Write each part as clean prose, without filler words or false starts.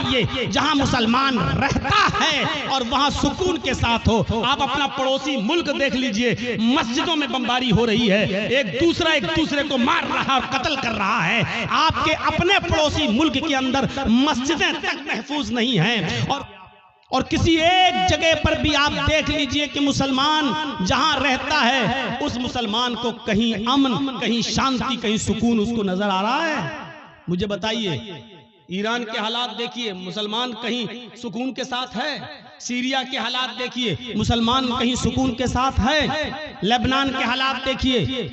बताइए जहां मुसलमान रहता है और वहां सुकून के साथ हो। आप अपना पड़ोसी मुल्क देख लीजिए, मस्जिदों में बमबारी हो रही है, एक दूसरे को मार रहा है और कत्ल कर रहा है। आपके अपने पड़ोसी मुल्क के अंदर मस्जिदें तक महफूज नहीं हैं। और किसी एक जगह पर भी आप देख लीजिए कि मुसलमान जहां रहता है उस मुसलमान को कहीं अमन, कहीं शांति, कहीं सुकून उसको नजर आ रहा है? मुझे बताइए। ईरान के हालात देखिए, मुसलमान कहीं सुकून के साथ है। सीरिया के हालात देखिए, मुसलमान कहीं सुकून के साथ है। लेबनान के हालात देखिए,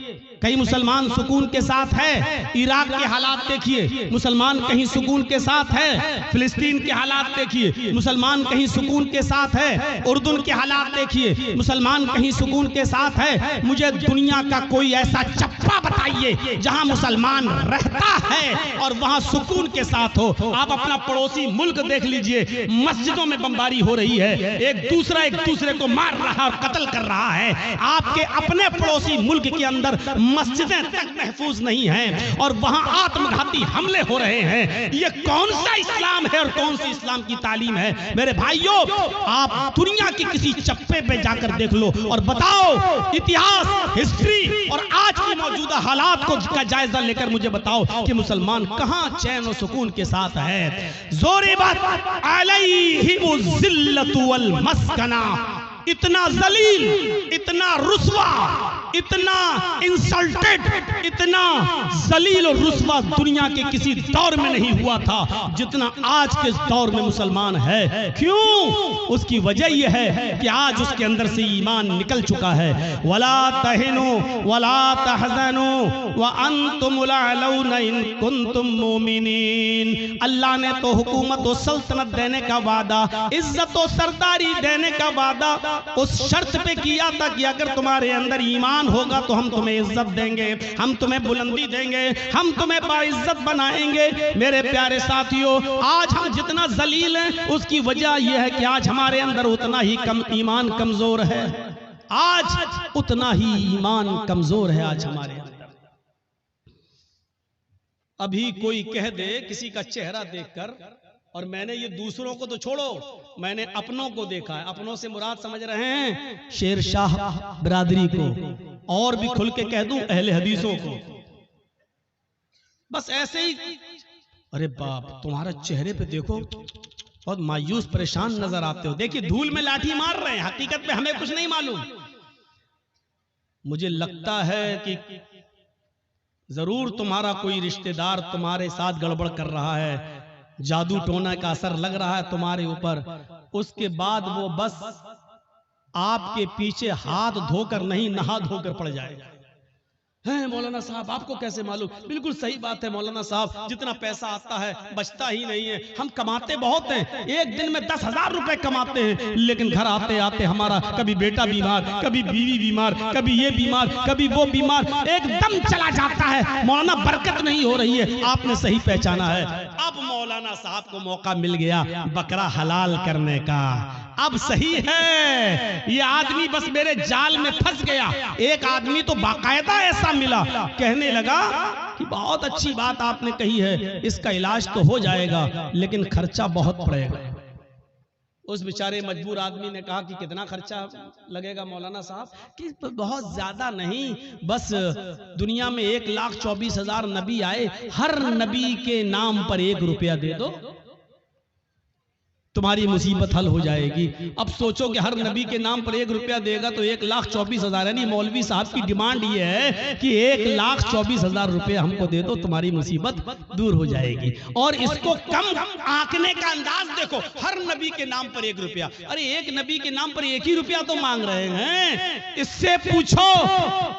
कहीं मुसलमान सुकून के साथ है। इराक के हालात देखिए, मुसलमान कहीं सुकून के साथ है। फिलिस्तीन के हालात देखिए, मुसलमान कहीं सुकून के साथ है। उर्दून के हालात देखिए, मुसलमान कहीं सुकून के साथ है। मुझे दुनिया का कोई ऐसा चप्पा बताइए जहां मुसलमान रहता है और वहां सुकून के साथ हो। आप अपना पड़ोसी मुल्क देख लीजिए, मस्जिदों में बमबारी हो रही है, एक दूसरे को मार रहा है और कत्ल कर रहा है। आपके अपने पड़ोसी मुल्क के अंदर मस्जिदें तक महफूज नहीं हैं और वहां आत्मघाती हमले हो रहे हैं। ये कौन सा इस्लाम है और कौन सी इस्लाम की तालीम है? मेरे भाइयों, आप दुनिया के किसी चप्पे पे जाकर देख लो और बताओ, इतिहास, हिस्ट्री और आज की मौजूदा हालात को का जायजा लेकर मुझे बताओ कि मुसलमान कहां चैन और सुकून के साथ है। ज़ोरिबत अलैहिमुज़्ज़िल्लतु वल मस्कना, इतना जलील, इतना रुस्वा, इतना इंसल्टेड, इतना जलील और रुस्वा दुनिया के किसी दौर में नहीं हुआ था जितना आज के दौर में मुसलमान है। क्यों? उसकी वजह यह है कि आज उसके अंदर से ईमान निकल चुका है। वला तहिनु वला तहज़नु व अंतुमुल अलौना इन कुंतुम मोमिनीन। अल्लाह ने तो हुकूमत और सल्तनत देने का वादा, इज्जत और सरदारी देने का वादा उस शर्त पे किया था कि अगर तुम्हारे अंदर ईमान होगा तो हम तुम्हें इज्जत देंगे, हम तुम्हें बुलंदी देंगे, हम तुम्हें बाइज्जत बनाएंगे। मेरे प्यारे साथियों, आज हम जितना जलील हैं उसकी वजह यह है कि आज हमारे अंदर उतना ही कम ईमान कमजोर है। आज उतना ही ईमान कमजोर है आज हमारे अंदर। अभी कोई कह दे किसी का चेहरा देखकर, और मैंने ये दूसरों को तो छोड़ो, मैंने अपनों को देखा है। अपनों से मुराद समझ रहे हैं शेर शाह बिरादरी को, और भी खुल के कह दूं अहले हदीसों को। बस ऐसे ही, अरे बाप, तुम्हारा चेहरे पे देखो बहुत मायूस परेशान नजर आते हो। देखिए धूल में लाठी मार रहे हैं, हकीकत में हमें कुछ नहीं मालूम। मुझे लगता है कि जरूर तुम्हारा कोई रिश्तेदार तुम्हारे साथ गड़बड़ कर रहा है, जादू टोना का असर लग रहा है तुम्हारे ऊपर। उसके बाद वो बस आपके पीछे हाथ धोकर नहीं, नहा धोकर पड़ जाएगा। है मौलाना साहब, आपको कैसे मालूम? बिल्कुल सही बात है मौलाना साहब, जितना पैसा आता है बचता ही नहीं है। हम कमाते बहुत हैं, एक दिन में 10,000 रुपए कमाते हैं, लेकिन घर आते आते हमारा कभी बेटा बीमार, कभी बीवी बीमार, कभी ये बीमार, कभी वो बीमार, एकदम चला जाता है। मौलाना बरकत नहीं हो रही है। आपने सही पहचाना है। अब मौलाना साहब को मौका मिल गया बकरा हलाल करने का। अब सही है, ये आदमी बस मेरे जाल में फंस गया। एक आदमी तो बाकायदा ऐसा मिला, कहने लगा कि बहुत अच्छी बात आपने कही है, इसका इलाज तो हो जाएगा लेकिन खर्चा बहुत पड़ेगा। उस बेचारे मजबूर आदमी ने कहा कि कितना खर्चा लगेगा मौलाना साहब? कि बहुत ज्यादा नहीं, बस दुनिया में 1,24,000 नबी आए, हर नबी के नाम पर 1 रुपया दे दो, तुम्हारी मुसीबत हल हो जाएगी। अब सोचो कि हर नबी के नाम पर 1 रुपया देगा तो 1,24,000, यानी मौलवी साहब की डिमांड ये है कि 1,24,000 रुपया हमको दे दो, तुम्हारी मुसीबत दूर हो जाएगी। और इसको कम आंकने का अंदाज देखो, हर नबी के नाम पर 1 रुपया। अरे एक नबी के नाम पर 1 ही रुपया तो मांग रहे हैं। इससे पूछो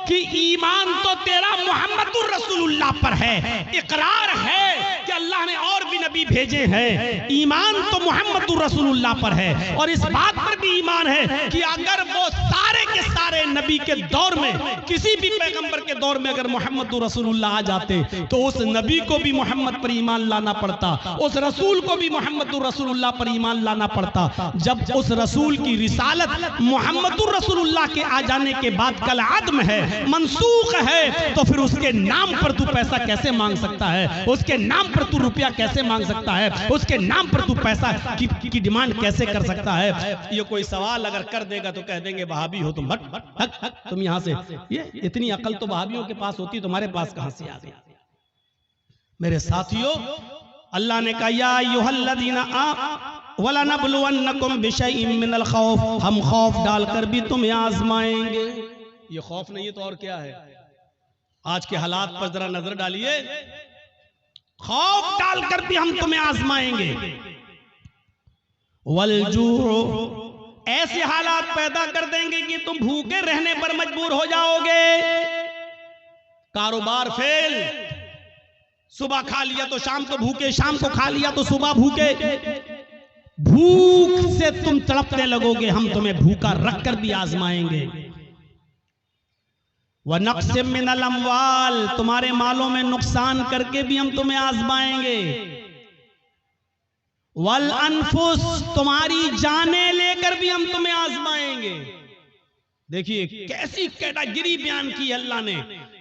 कि ईमान तो तेरा मोहम्मदुर रसूलुल्लाह पर है, इकरार है कि अल्लाह ने और भी नबी भेजे हैं, ईमान तो मोहम्मद रसूलुल्लाह पर है। और इस बात पर भी ईमान है कि अगर वो सारे के सारे नबी के दौर में, किसी भी पैगंबर के दौर में अगर मोहम्मद रसूलुल्लाह आ जाते तो उस नबी को भी मोहम्मद पर ईमान लाना पड़ता, उस रसूल को भी मोहम्मद रसूलुल्लाह पर ईमान लाना पड़ता। जब उस रसूल की रिसालत मोहम्मद रसूलुल्लाह के आ जाने के बाद कल आदम है, मनसूख है, तो फिर उसके नाम पर तू पैसा कैसे मांग सकता है? उसके नाम पर तू रुपया कैसे मांग सकता है, उसके नाम पर तू पैसा की डिमांड कैसे कर सकता है। ये कोई सवाल अगर कर देगा तो कह देंगे वहाबी हो तुम, हट तुम यहां से। ये इतनी अकल तो वहाबियों के पास होती, तुम्हारे पास कहां से आ गई। मेरे साथियों, अल्लाह ने कहा या अय्युहल्लज़ीना वलनबलुवन्नकुम बिशैइन मिनल खौफ, हम खौफ डालकर भी तुम्हें आजमाएंगे। ये खौफ नहीं है तो और क्या है। आज के हालात पर जरा नजर डालिए, खौफ डालकर भी हम तुम्हें आजमाएंगे। वलजू, ऐसे हालात पैदा कर देंगे कि तुम भूखे रहने पर मजबूर हो जाओगे। कारोबार फेल, सुबह खा लिया तो शाम को भूखे, शाम को खा लिया तो सुबह भूखे, भूख से तुम तड़पने लगोगे, हम तुम्हें भूखा रखकर भी आजमाएंगे। व नक्स मिनल अम्वाल, तुम्हारे मालों में नुकसान करके भी हम तुम्हें आजमाएंगे। वल अनफुस, तुम्हारी जानें लेकर भी हम तुम्हें आजमाएंगे। देखिए कैसी कैटेगरी बयान की अल्लाह ने,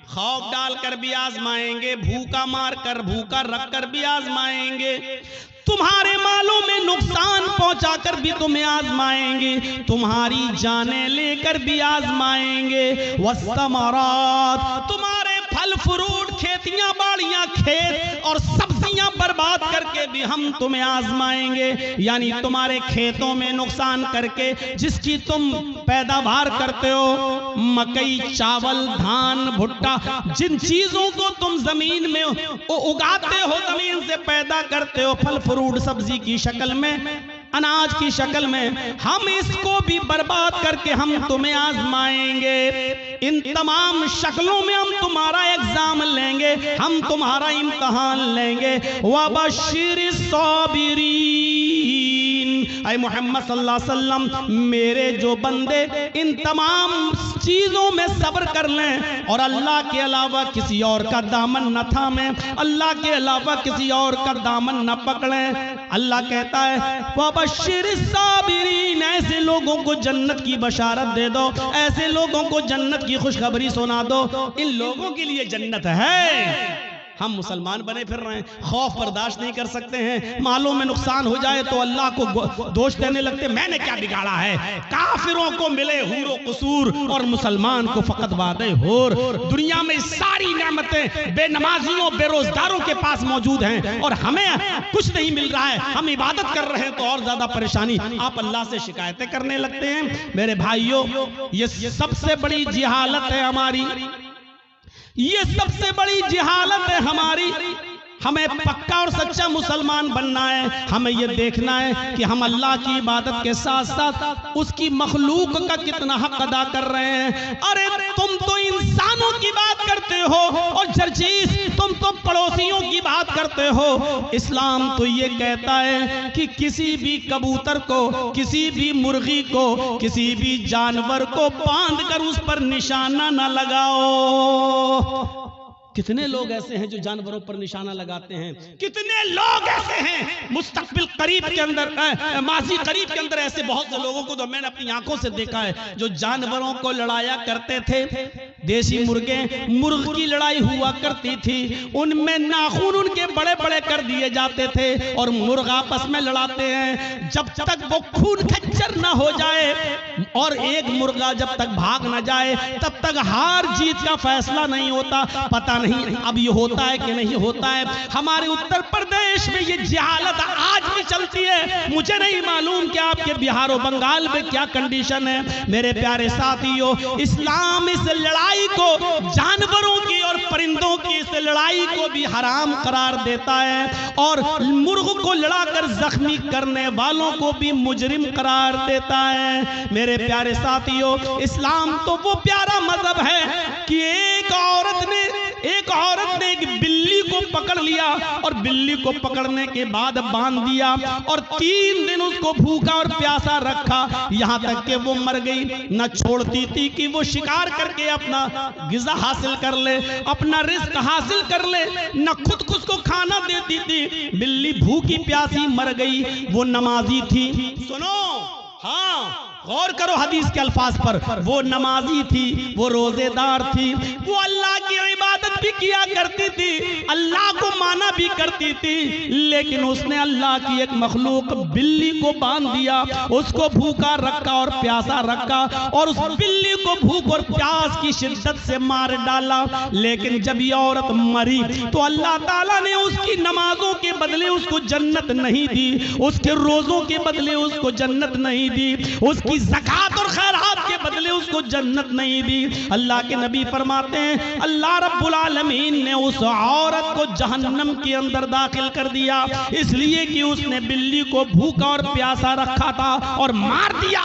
खौफ डालकर भी आजमाएंगे, भूखा मारकर भूखा रखकर भी आजमाएंगे, तुम्हारे मालों में नुकसान पहुंचाकर भी तुम्हें आजमाएंगे, तुम्हारी जानें लेकर भी आजमाएंगे। वस्तमरात, तुम्हारे फल फ्रूट, खेतियां बाड़ियां, खेत और सब्जियां बर्बाद करके भी हम तुम्हें आजमाएंगे। यानी तुम्हारे खेतों में नुकसान करके जिसकी तुम पैदावार करते हो, मकई, चावल, धान, भुट्टा, जिन चीजों को तुम जमीन में उगाते हो, जमीन से पैदा करते हो, फल फ्रूट सब्जी की शक्ल में, अनाज की शक्ल में, हम इसको भी बर्बाद करके हम तुम्हें आजमाएंगे। इन तमाम शक्लों में हम तुम्हारा एग्जाम लेंगे, हम तुम्हारा इम्तिहान लेंगे। वबश्शिरिस साबिरीन, ऐ मोहम्मद सल्लल्लाहु अलैहि वसल्लम, मेरे जो बंदे इन तमाम चीजों में सब्र कर लें और अल्लाह के अलावा किसी और का दामन न थामें, अल्लाह के अलावा किसी और का दामन न पकड़ें। अल्लाह कहता है वबश्शिरिस साबिरीन, ऐसे लोगों को जन्नत की बशारत दे दो, ऐसे लोगों को जन्नत की खुशखबरी सुना दो। इन लोगों के लिए जन्नत है। हम मुसलमान बने फिर रहे हैं, खौफ बर्दाश्त नहीं कर सकते हैं, मालों में नुकसान हो जाए तो अल्लाह को दोष देने लगते, मैंने क्या बिगाड़ा है। काफिरों को मिले हुरो कसूर और मुसलमान को फकत वादे होर। दुनिया में सारी नेमतें बेनमाजियों बेरोजगारों के पास मौजूद हैं और हमें कुछ नहीं मिल रहा है, हम इबादत कर रहे हैं तो और ज्यादा परेशानी। आप अल्लाह से शिकायतें करने लगते हैं। मेरे भाइयों, ये सबसे बड़ी जिहालत है हमारी, ये सबसे बड़ी जिहालत है हमारी। हमें पक्का और सच्चा मुसलमान बनना है, हमें यह देखना है कि हम अल्लाह की इबादत के साथ साथ उसकी मखलूक का कितना हक अदा कर रहे हैं। अरे तुम तो इंसानों की बात करते हो और जर्जीस तुम तो पड़ोसियों की बात करते हो। इस्लाम तो ये कहता है कि किसी भी कबूतर को, किसी भी मुर्गी को, किसी भी जानवर को बांध कर उस पर निशाना न लगाओ। कितने लोग ऐसे हैं जो जानवरों पर निशाना लगाते हैं, कितने लोग ऐसे हैं मुस्तकबिल करीब के अंदर, माजी करीब के अंदर ऐसे बहुत से लोगों को तो मैंने अपनी आंखों से देखा है जो जानवरों को लड़ाया करते थे। देसी मुर्गे, मुर्ग की लड़ाई हुआ करती थी, उनमें नाखून उनके बड़े बड़े कर दिए जाते थे और मुर्ग आपस में लड़ाते हैं। जब तक वो खून खच्चर न हो जाए और एक मुर्गा जब तक भाग न जाए तब तक हार जीत का फैसला नहीं होता। पता नहीं अब ये होता है कि नहीं होता है। हमारे उत्तर प्रदेश में ये जिहालत आज भी चलती है। मुझे नहीं मालूम कि आपके बिहार और बंगाल में क्या कंडीशन है। मेरे प्यारे साथियों, इस्लाम इस लड़ाई को, जानवरों की और परिंदों की इस लड़ाई को भी हराम करार देता है और मुर्ग को लड़ाकर जख्मी करने वालों को भी मुजरिम करार देता है। मेरे प्यारे साथियों, इस्लाम तो वो प्यारा मजहब है कि एक औरत ने एक बिल्ली को पकड़ लिया और बिल्ली को पकड़ने के बाद बांध दिया और 3 दिन उसको भूखा और प्यासा रखा, यहाँ तक कि वो मर गई। न छोड़ती थी कि वो शिकार करके अपना गिज़ा हासिल कर ले, अपना रिस्क हासिल कर ले, न खुद उसको खाना देती थी। बिल्ली भूखी प्यासी मर गई। वो नमाजी थी। सुनो, हाँ, गौर करो हदीस के अल्फाज पर। वो नमाजी थी, वो रोजेदार थी, वो अल्लाह की इबादत भी किया करती थी, अल्लाह को माना भी करती थी, लेकिन उसने अल्लाह की एक मखलूक बिल्ली को बांध दिया, उसको भूखा रखा और प्यासा रखा, और उस बिल्ली को भूख और प्यास की शिद्दत से मार डाला। लेकिन जब ये औरत मरी तो अल्लाह ताला ने उसकी नमाजों के बदले उसको जन्नत नहीं दी, उसके रोजों के बदले उसको जन्नत नहीं दी, उसकी ज़कात और खैरात के बदले उसको जन्नत नहीं दी। अल्लाह के नबी फरमाते हैं अल्लाह रब्बुल आलमीन ने उस औरत को जहन्नम के अंदर दाखिल कर दिया, इसलिए कि उसने बिल्ली को भूखा और प्यासा रखा था और मार दिया।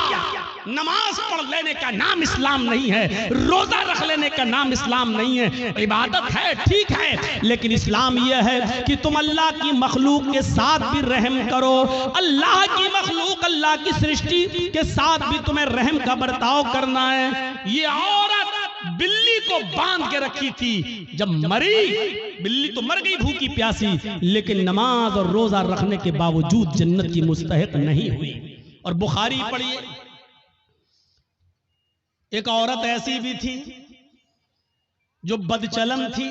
नमाज पढ़ लेने का नाम इस्लाम नहीं है, रोजा रख लेने का नाम इस्लाम नहीं है। इबादत है, ठीक है, लेकिन इस्लाम यह है कि तुम अल्लाह की मखलूक के साथ भी रहम करो। अल्लाह की मखलूक, अल्लाह की सृष्टि के साथ भी तुम्हें रहम का बर्ताव करना है। ये औरत बिल्ली को बांध के रखी थी, जब मरी बिल्ली तो मर गई भूखी प्यासी, लेकिन नमाज और रोजा रखने के बावजूद जन्नत की मुस्तहिक नहीं हुई। और बुखारी पढ़िए, एक औरत ऐसी भी थी जो बदचलन थी।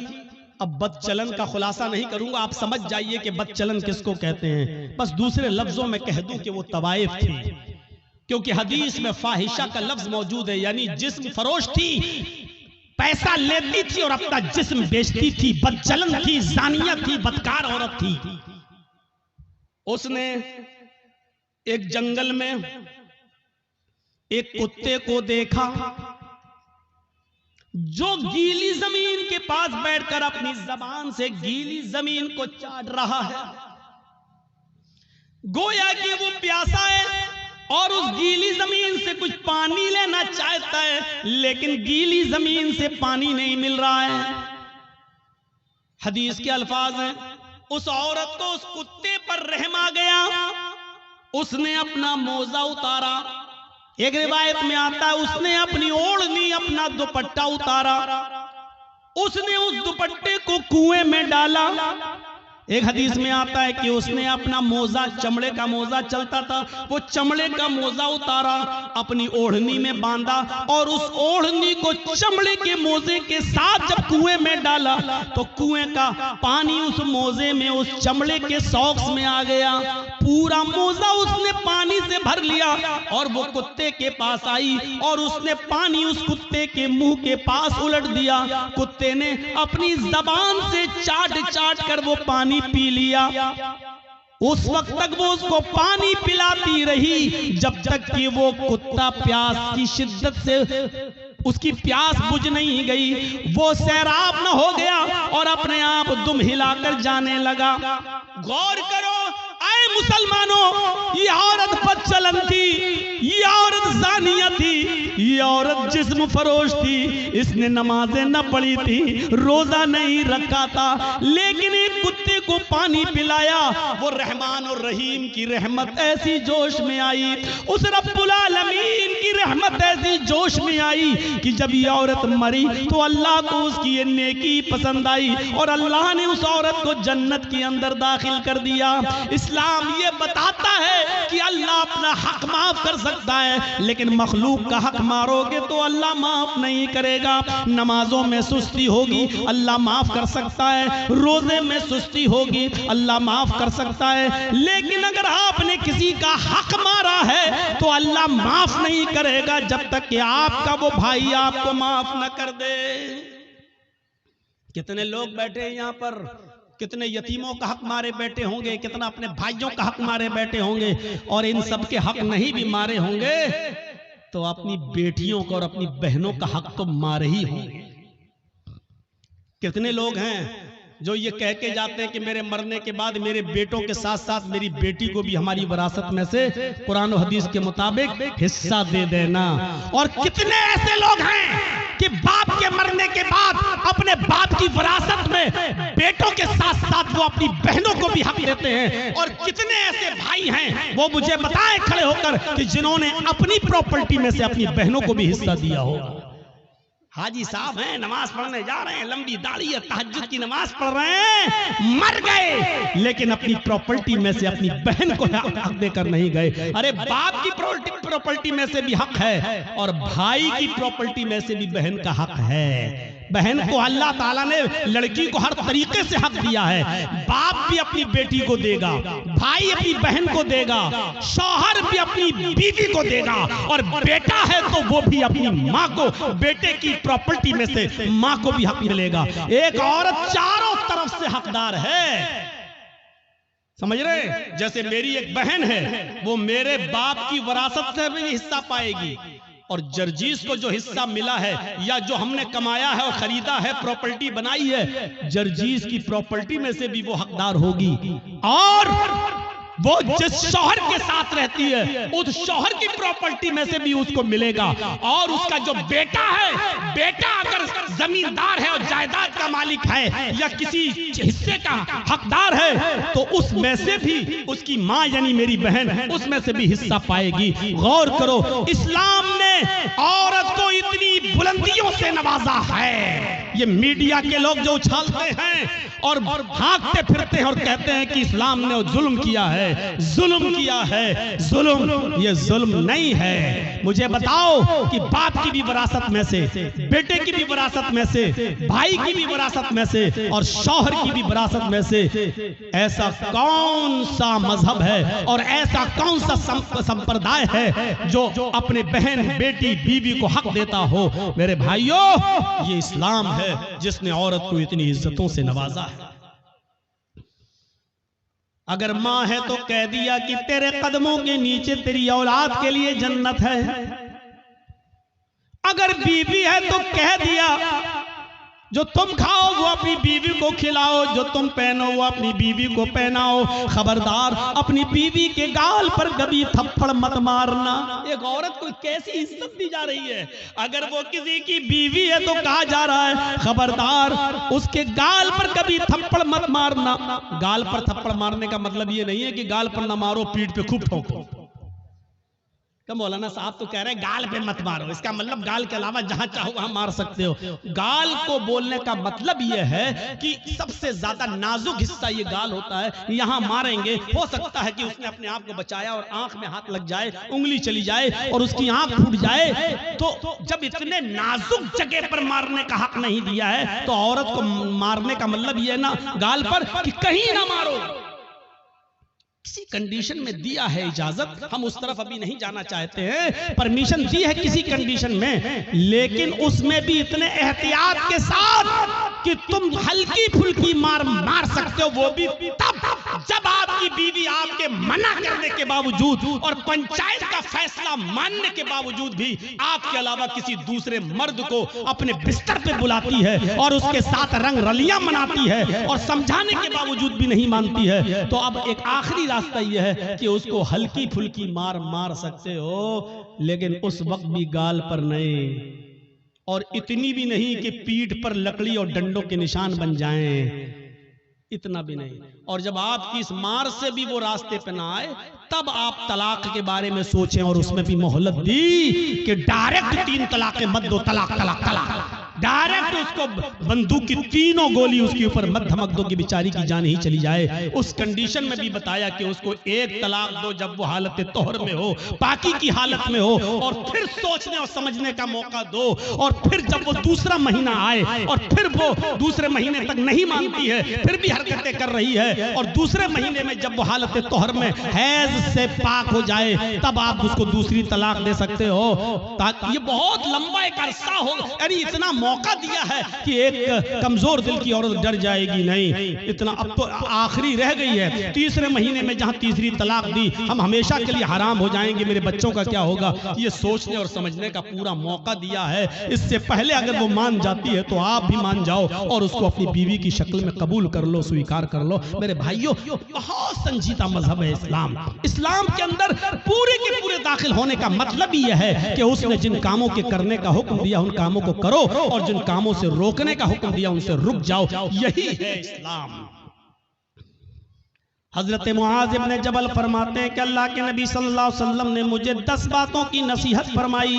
अब बदचलन का खुलासा नहीं करूंगा, आप समझ जाइए कि बदचलन किसको कहते हैं। बस दूसरे लफ्जों में कह दूं कि वो तवाइफ थी, क्योंकि हदीस में फाहिशा का लफ्ज मौजूद है, यानी जिस्म फरोश थी, पैसा लेती थी और अपना जिस्म बेचती थी, बदचलन थी, जानिया थी, बदकार औरत थी। उसने एक जंगल में एक कुत्ते को देखा जो गीली जमीन के पास बैठकर अपनी जबान से गीली जमीन को चाट रहा है, गोया कि वो प्यासा है और उस गीली जमीन से कुछ पानी लेना चाहता है, लेकिन गीली जमीन से पानी नहीं मिल रहा है। हदीस के अल्फाज हैं, उस औरत को उस कुत्ते पर रहम आ गया, उसने अपना मोजा उतारा। एक रिवायत में आता है उसने अपनी ओढ़नी, अपना दुपट्टा उतारा, उसने उस दुपट्टे को कुएं में डाला। एक हदीस में आता है कि उसने अपना मोजा, चमड़े का मोजा चलता था, वो चमड़े का मोजा उतारा, अपनी ओढ़नी में बांधा और उस ओढ़नी को चमड़े के मोजे के साथ जब कुएं में डाला तो कुएं का पानी उस मोजे में, उस चमड़े के सॉक्स में आ गया। पूरा मोजा उसने पानी से भर लिया और वो कुत्ते के पास आई और उसने पानी उस कुत्ते के मुंह के पास उलट दिया। कुत्ते ने अपनी जबान से चाट चाट कर वो पानी पी लिया। उस वक्त तक वो उसको पानी पिलाती रही जब तक कि वो कुत्ता प्यास की शिद्दत से उसकी प्यास बुझ नहीं गई, वो सैराब न हो गया और अपने आप दुम हिलाकर जाने लगा। गौर करो आए मुसलमानों, ये औरत बदचलन थी, ये औरत जानिया थी, ये औरत जिस्म फरोश थी, इसने नमाजें न पढ़ी थी, रोजा नहीं रखा था, लेकिन एक कुत्ते को पानी पिलाया। वो रहमान और रहीम की रहमत ऐसी जोश में आई, उस रब्बुल आलमीन की रहमत ऐसी जोश में आई कि जब ये औरत मरी तो अल्लाह को उसकी ये नेकी पसंद आई और अल्लाह ने उस औरत को जन्नत के अंदर दाखिल कर दिया। इस्लाम ये बताता है कि अल्लाह अपना हक माफ कर सकता है, लेकिन मखलूक का हक मारोगे तो अल्लाह माफ नहीं करेगा। नमाजों में सुस्ती होगी, अल्लाह माफ कर सकता है, रोजे में सुस्ती होगी, अल्लाह माफ कर सकता है, लेकिन अगर आपने किसी का हक मारा है तो अल्लाह माफ नहीं करेगा जब तक कि आपका वो भाई आपको माफ न कर दे। कितने लोग बैठे हैं यहाँ पर, कितने यतीमों का हक मारे बैठे होंगे, कितना अपने भाइयों का हक मारे बैठे होंगे, और इन सब के हक नहीं भी मारे होंगे तो अपनी बेटियों का और अपनी बहनों का हक तो मारे ही होंगे। कितने लोग हैं जो ये कह के जाते हैं कि मेरे मरने के बाद मेरे बेटों के साथ साथ मेरी बेटी को भी हमारी विरासत में से कुरान और हदीस के मुताबिक हिस्सा दे देना। और कितने ऐसे लोग हैं कि बाप के मरने के बाद अपने बाप की विरासत में बेटों के साथ साथ वो अपनी बहनों को भी हक देते हैं। और कितने ऐसे भाई हैं वो मुझे बताएं खड़े होकर कि जिन्होंने अपनी प्रॉपर्टी में से अपनी बहनों को भी हिस्सा दिया होगा। हाजी साहब हैं, नमाज पढ़ने जा रहे हैं, लंबी दाढ़ी है, तहज्जुद की नमाज पढ़ रहे हैं, मर गए लेकिन अपनी प्रॉपर्टी में से अपनी बहन को हक देकर नहीं गए। अरे बाप की प्रॉपर्टी में से भी हक है और भाई की प्रॉपर्टी में से भी बहन का हक है। बहन को अल्लाह ताला ने लड़की को हर तरीके से हक दिया है। बाप भी अपनी बेटी को देगा, भाई अपनी बहन को देगा, शौहर भी अपनी बीवी को देगा और बेटा है तो वो भी अपनी माँ को, बेटे की प्रॉपर्टी में से माँ को भी हक मिलेगा। एक औरत चारों तरफ से हकदार है, समझ रहे? जैसे मेरी एक बहन है, वो मेरे बाप की विरासत से भी हिस्सा पाएगी और जर्जीस को जो हिस्सा मिला है या जो हमने कमाया है और खरीदा है, प्रॉपर्टी बनाई है, जर्जीस की प्रॉपर्टी में से भी वो हकदार होगी। और वो जिस शौहर के साथ रहती है उस शौहर की प्रॉपर्टी में से भी उसको मिलेगा। और उसका जो बेटा है, बेटा अगर जमींदार है और जायदाद का मालिक है या किसी हिस्से का हकदार है तो उसमें से भी उसकी माँ यानी मेरी बहन उसमें से भी हिस्सा पाएगी। गौर करो, इस्लाम ने औरत को इतनी बुलंदियों से नवाजा है। ये मीडिया के लोग जो उछालते हैं और भागते फिरते हैं और कहते हैं कि इस्लाम ने जुल्म किया है, जुल्म किया है, जुल्म, ये जुल्म नहीं है। मुझे बताओ कि बाप की भी विरासत में से, बेटे की भी विरासत में से, भाई की भी विरासत में से और शौहर की भी विरासत में से ऐसा कौन सा मजहब है और ऐसा कौन सा संप्रदाय है जो अपने बहन, बेटी, बीवी को हक देता हो? मेरे भाइयों, ये इस्लाम है जिसने औरत को इतनी इज्जतों से नवाजा है। अगर माँ है तो कह दिया कि तेरे कदमों के नीचे तेरी औलाद के लिए जन्नत है। अगर बीवी है तो कह दिया जो तुम खाओ वो अपनी बीवी को खिलाओ, जो तुम पहनो वो अपनी बीवी को पहनाओ। खबरदार अपनी बीवी के गाल पर कभी थप्पड़ मत मारना। एक औरत को कैसी इज्जत दी जा रही है। अगर वो किसी की बीवी है तो कहा जा रहा है खबरदार उसके गाल पर कभी थप्पड़ मत मारना। गाल पर थप्पड़ मारने का मतलब ये नहीं है कि गाल पर ना मारो, पीठ पे खूब ठोको। मौलाना साहब तो कह रहे हैं गाल पे मत मारो, इसका मतलब गाल के अलावा जहां चाहो वहां मार सकते हो। गाल को बोलने का मतलब यह है कि सबसे ज्यादा नाजुक हिस्सा ये गाल होता है, यहां मारेंगे हो सकता है कि उसने अपने आप को बचाया और आंख में हाथ लग जाए, उंगली चली जाए और उसकी आंख फूट जाए। तो जब इतने नाजुक जगह पर मारने का हक नहीं दिया है तो औरत को मारने का मतलब यह ना गाल पर कि कहीं ना मारो। किसी कंडीशन में दिया है इजाजत, हम उस तरफ अभी नहीं जाना चाहते हैं। परमिशन दी है किसी कंडीशन में, लेकिन उसमें भी इतने एहतियात के साथ कि तुम हल्की फुल्की मार सकते हो, वो भी तब जब आपकी बीवी आपके मना करने के बावजूद और पंचायत का फैसला मानने के बावजूद भी आपके अलावा किसी दूसरे मर्द को अपने बिस्तर पे बुलाती है और उसके साथ रंग रलियां मनाती है और समझाने के बावजूद भी नहीं मानती है। तो अब एक आखिरी रास्ता यह है कि उसको हल्की फुल्की मार सकते हो, लेकिन उस वक्त भी गाल पर नहीं और इतनी भी नहीं कि पीठ पर लकड़ी और डंडों के निशान बन जाएं, इतना भी नहीं। और जब आपकी इस मार से भी वो रास्ते पे ना आए तब आप तलाक के बारे में सोचें और उसमें भी मोहलत दी कि डायरेक्ट 3 तलाक मत दो, तलाक तलाक तलाक, डायरेक्ट उसको बंदूक की 3 गोली उसके ऊपर मत धमक दो कि बेचारी की जान ही चली जाए। उस कंडीशन में भी बताया कि उसको 1 तलाक दो जब वो हालत तोहर में हो, पाकी की हालत में हो, और फिर सोचने और समझने का मौका दो। और फिर जब वो दूसरा महीना आए और फिर वो दूसरे महीने तक नहीं मानती है, फिर भी हरकतें कर रही है, और दूसरे महीने में जब वो हालत तोहर में हैज से पाक हो जाए तब आप उसको दूसरी तलाक दे सकते हो। ताकि ये बहुत लंबा एक अरसा हो, यानी इतना मौका दिया है कि एक कमजोर दिल की औरत डर जाएगी नहीं। इतना अब तो आखिरी रह गई है, तीसरे महीने में जहां तीसरी तलाक दी हम हमेशा के लिए हराम हो जाएंगे, मेरे बच्चों का क्या होगा, ये सोचने और समझने का पूरा मौका दिया है। इससे पहले अगर वो मान जाती है तो आप भी मान जाओ और उसको अपनी बीवी की शक्ल में कबूल कर लो, स्वीकार कर लो। मेरे भाइयों, बहुत संजीदा मजहब है इस्लाम। इस्लाम के अंदर पूरे के पूरे दाखिल होने का मतलब ही यह है कि उसने जिन कामों के करने का हुक्म दिया उन कामों को करो और जिन कामों से रोकने का हुक्म दिया उनसे रुक जाओ। यही है इस्लाम। हजरत मुआज इब्न जबल फरमाते हैं कि अल्लाह के नबी सल्लल्लाहु अलैहि वसल्लम ने मुझे 10 बातों की नसीहत फरमाई।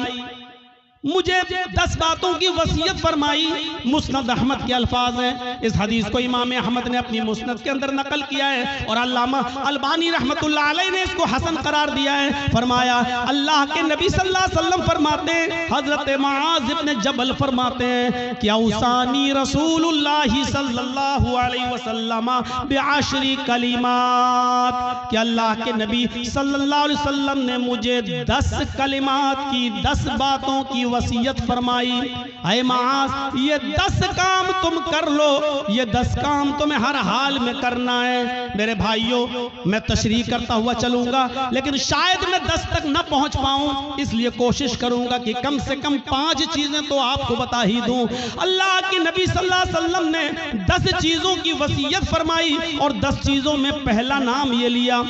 मुझे 10 बातों की वसीयत फरमाई। मुस्नद अहमद के अल्फाज हैं। इस हदीस को इमाम अहमद ने अपनी मुस्नद के अंदर नकल किया है और अल्लामा अलबानी रहमतुल्लाह अलैह ने इसको हसन करार दिया है। फरमाया अल्लाह के नबी सल्लल्लाहु अलैहि वसल्लम फरमाते हैं, हजरत मुआज़ इब्न जबल फरमाते हैं कि औसानी रसूलुल्लाह सल्लल्लाहु अलैहि वसल्लम बिअशरी कलिमात, कि अल्लाह के नबी सल्लल्लाहु अलैहि वसल्लम ने मुझे 10 कलिमात की 10 बातों की वसीयत फरमाई। ऐ मुआज़, ये 10 काम तुम कर लो, ये 10 काम तुम्हें हर हाल में करना है। मेरे भाइयों, मैं तशरीह करता हुआ चलूंगा, लेकिन शायद मैं 10 तक न पहुंच पाऊं, इसलिए कोशिश करूंगा कि कम से कम 5 चीजें तो आपको बता ही दूं। अल्लाह के नबी सल्लल्लाहु अलैहि वसल्लम ने 10 चीजों की वसीयत फरमाई और 10 चीजों में पहला नाम ये लिया,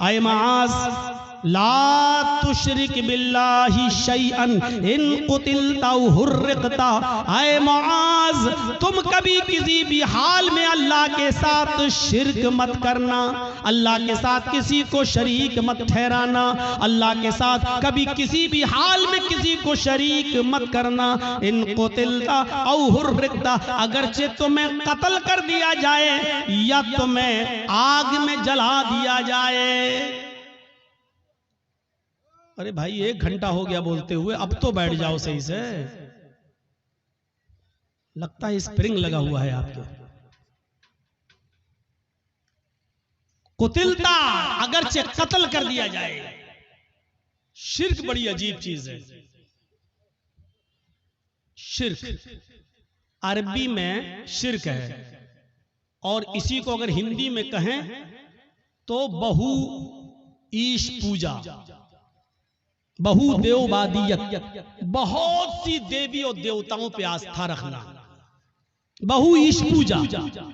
ऐ मुआज़ ला तुशरिक बिल्लाहि शैअन इन कुतिलता हुर्रिकता। ऐ मुआज़, तुम कभी किसी भी हाल में अल्लाह के साथ शिर्क मत करना, अल्लाह के साथ किसी को शरीक मत ठहराना, अल्लाह के साथ कभी किसी भी हाल में किसी को शरीक मत करना। इन कुतिलता औ हुर्रिकता, अगरचे तुम्हें कत्ल कर दिया जाए या तुम्हें आग में जला दिया जाए। अरे भाई 1 घंटा हो गया बोलते हुए, अब तो बैठ जाओ सही से, लगता है स्प्रिंग लगा हुआ है आपके। कुतिलता, अगरचे कत्ल कर दिया जाए। शिर्क बड़ी अजीब चीज है। शिर्क अरबी में शिर्क है, और इसी को अगर हिंदी में कहें तो बहु ईश पूजा, बहुदेववादियत, बहुत सी देवी और देवताओं पे आस्था रखना, बहु ईश पूजा,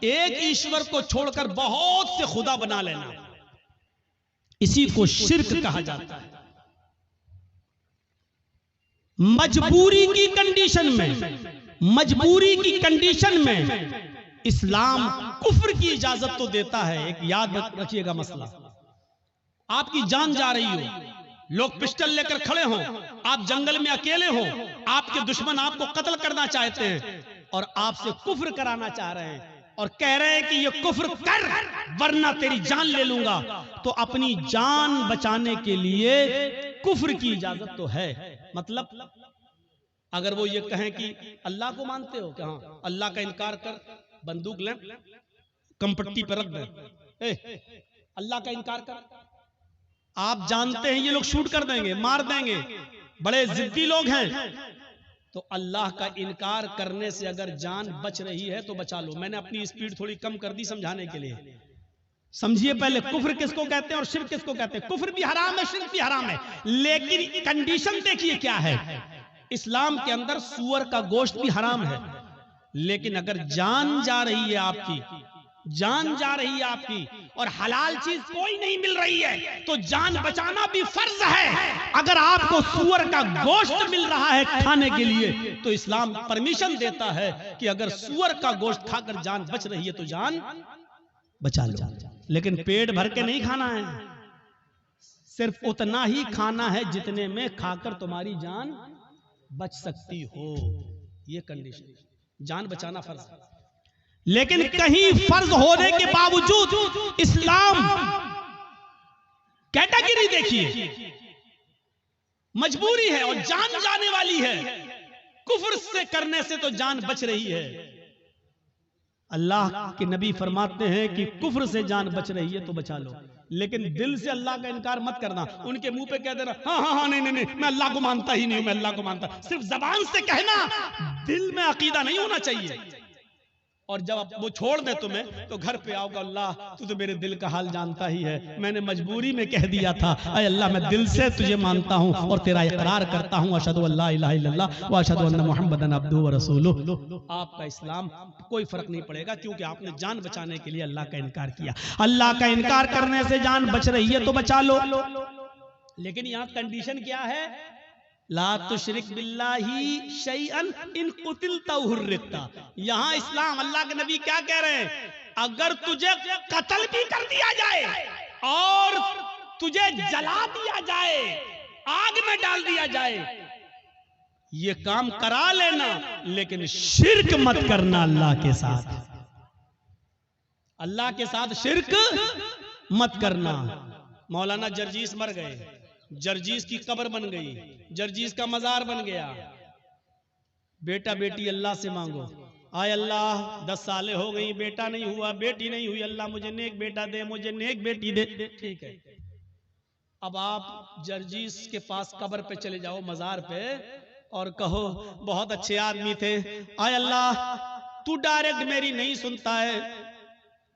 एक ईश्वर को छोड़कर बहुत से खुदा बना लेना, इसी को शिर्क कहा जाता है। मजबूरी की कंडीशन में, मजबूरी की कंडीशन में इस्लाम कुफ्र की इजाजत तो देता है। एक याद रखिएगा मसला, आपकी जान जा रही हो, लोग पिस्टल लेकर खड़े हों, आप जंगल में अकेले हो, आपके दुश्मन आपको कत्ल करना चाहते हैं और आपसे कुफ्र कराना चाह रहे हैं और कह रहे हैं कि ये कुफ्र कर वरना तेरी जान ले लूंगा, तो अपनी जान बचाने के लिए कुफ्र की इजाजत तो है। मतलब अगर वो ये कहें कि अल्लाह को मानते हो क्या, हाँ, अल्लाह का इनकार कर, बंदूक ले कंपट्टी पर रख दे, अल्लाह का इनकार कर, आप जानते हैं ये लोग शूट कर देंगे, मार देंगे, बड़े जिद्दी लोग हैं, तो अल्लाह का इनकार करने से अगर जान बच रही है तो बचा लो। मैंने अपनी स्पीड थोड़ी कम कर दी समझाने के लिए। समझिए पहले, कुफ्र किसको कहते हैं और शिर्क किसको कहते हैं। कुफ्र भी हराम है, शिर्क भी हराम है, लेकिन कंडीशन देखिए क्या है। इस्लाम के अंदर सूअर का गोश्त भी हराम है, लेकिन अगर जान जा रही है आपकी, जान जा रही है आपकी और हलाल चीज कोई नहीं मिल रही है, तो जान बचाना भी फर्ज है। अगर आपको सूअर का गोश्त मिल रहा है खाने के लिए, तो इस्लाम परमिशन देता है कि अगर सूअर का गोश्त खाकर जान बच रही है तो जान बचा लो, लेकिन पेट भर के नहीं खाना है, सिर्फ उतना ही खाना है जितने में खाकर तुम्हारी जान बच सकती हो। ये कंडीशन, जान बचाना फर्ज है। लेकिन कहीं फर्ज होने के बावजूद इस्लाम कैटेगरी देखिए, मजबूरी है और जान जाने वाली है, कुफ्र से करने से तो जान बच रही है। अल्लाह के नबी फरमाते हैं कि कुफ्र से जान बच रही है तो बचा लो, लेकिन दिल से अल्लाह का इनकार मत करना। उनके मुंह पे कह देना हाँ हाँ हाँ नहीं, मैं अल्लाह को मानता ही नहीं हूं, मैं अल्लाह को मानता, सिर्फ जबान से कहना, दिल में अकीदा नहीं होना चाहिए। और जब वो छोड़ दे तुम्हें तो घर पे आओगे, अल्लाह तू तो मेरे दिल का हाल जानता ही है, मैंने मजबूरी में कह दिया था, अय अल्लाह मैं दिल से तुझे मानता हूं और तेरा इकरार करता हूं, अशहदु अल्ला इलाहा इल्लल्लाह व अशहदु अन्ना मुहम्मदन अब्दुहु व रसूलुहु। आपका इस्लाम कोई फर्क नहीं पड़ेगा, क्योंकि आपने जान बचाने के लिए अल्लाह का इनकार किया। अल्लाह का इनकार करने से जान बच रही है तो बचा लो, लेकिन यहाँ कंडीशन क्या है, ला तुशरिक बिल्लाहि शैअन इन कुतिलता हुर्रिकता। यहां इस्लाम, अल्लाह के नबी क्या कह रहे हैं, अगर तुझे कत्ल भी कर दिया जाए और तुझे जला दिया जाए, आग में डाल दिया जाए, ये काम करा लेना, लेकिन शिर्क मत करना अल्लाह के साथ। अल्लाह के साथ शिर्क मत करना। मौलाना जर्जीस मर गए, जर्जीस की कब्र बन गई, जर्जीस का मजार बन गया। बेटा बेटी अल्लाह से मांगो, आय अल्लाह 10 सालें हो गई, बेटा नहीं हुआ, बेटी नहीं हुई, अल्लाह मुझे नेक बेटा दे, मुझे नेक बेटी दे। ठीक है, अब आप जर्जीस के पास कब्र पे चले जाओ, मजार पे, और कहो बहुत अच्छे आदमी थे, आय अल्लाह तू डायरेक्ट मेरी नहीं सुनता है,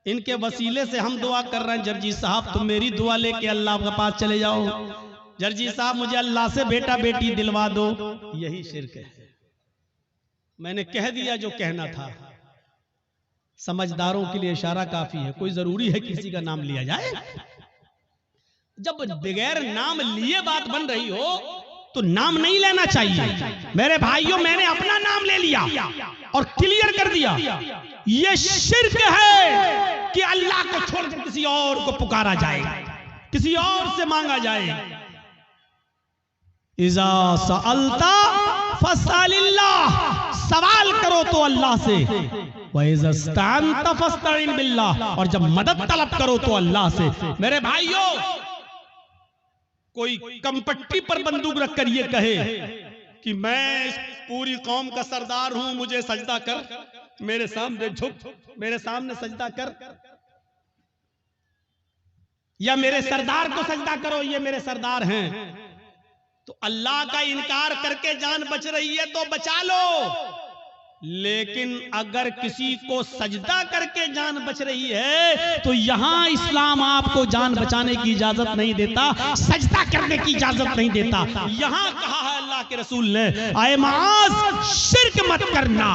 इनके वसीले से हम दुआ कर रहे हैं, जर्जीस साहब तुम मेरी दुआ लेके अल्लाह के पास चले जाओ, जर्जीस साहब मुझे अल्लाह से बेटा बेटी दिलवा दो। यही शिर्क है। मैंने कह दिया जो कहना था। समझदारों के लिए इशारा काफी है, कोई जरूरी है किसी का नाम लिया जाए? जब बगैर नाम लिए बात बन रही हो तो नाम नहीं लेना चाहिए। मेरे भाइयों, मैंने अपना नाम ले लिया और क्लियर कर दिया, यह शिर्क है कि अल्लाह को छोड़कर किसी और को पुकारा जाए, किसी और से मांगा जाए। इज़ा सअल्ता फस्अलिल्लाह, सवाल करो तो अल्लाह से, व इज़ा इस्तअनता फस्तईन बिल्लाह, और जब मदद तलब करो तो अल्लाह से। मेरे भाइयों, कोई कंपट्टी पर बंदूक रखकर ये कहे कि मैं इस पूरी कौम का सरदार हूं, मुझे सजदा कर, मेरे सामने झुक, मेरे सामने सजदा कर, या मेरे सरदार को सजदा करो, ये मेरे सरदार हैं, तो अल्लाह का इनकार करके जान बच रही है तो बचा लो। लेकिन अगर किसी को सजदा करके जान बच रही है तो यहां इस्लाम आपको जान बचाने की इजाजत नहीं देता, सजदा करने की इजाजत नहीं देता। यहां कहा है अल्लाह के रसूल ने, आए माज शिर्क मत करना,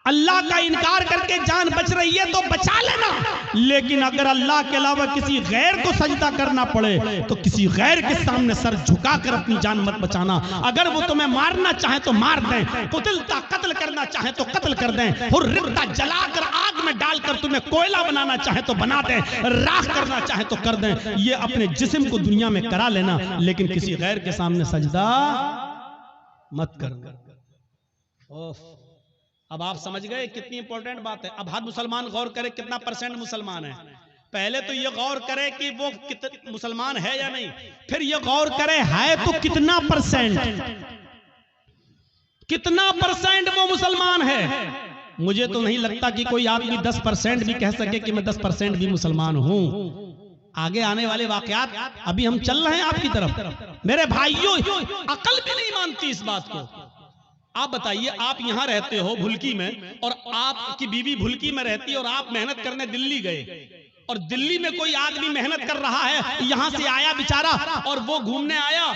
अल्लाह का इनकार करके जान बच रही है तो बचा लेना, लेकिन अगर अल्लाह के अलावा किसी गैर को सजदा करना पड़े तो किसी गैर के सामने सर झुकाकर अपनी जान मत बचाना। अगर वो तुम्हें मारना चाहे तो मार दें, कुतिलता कत्ल करना चाहे तो कत्ल कर दें, हुर्रिता जलाकर आग में डालकर तुम्हें कोयला बनाना चाहे तो बना दें, राख करना चाहे तो कर दें, ये अपने जिस्म को दुनिया में करा लेना, लेकिन किसी गैर के सामने सजदा मत करना। अब आप समझ गए कितनी इंपॉर्टेंट बात है। अब हर मुसलमान गौर करे कितना परसेंट मुसलमान है। पहले तो ये गौर करे कि वो मुसलमान है या नहीं, फिर ये गौर करे है तो कितना परसेंट, कितना परसेंट वो मुसलमान है। मुझे तो नहीं लगता कि कोई आदमी 10% भी कह सके कि मैं 10% भी मुसलमान हूं। आगे आने वाले वाकयात अभी हम चल रहे हैं आपकी तरफ। मेरे भाइयों, अकल भी नहीं मानती इस बात को। आप बताइए, आप यहां रहते हो भुलकी में, और आपकी बीवी भुलकी में रहती है, और आप मेहनत करने दिल्ली गए, और दिल्ली में कोई आदमी मेहनत कर रहा है, यहां से आया बेचारा और वो घूमने आया,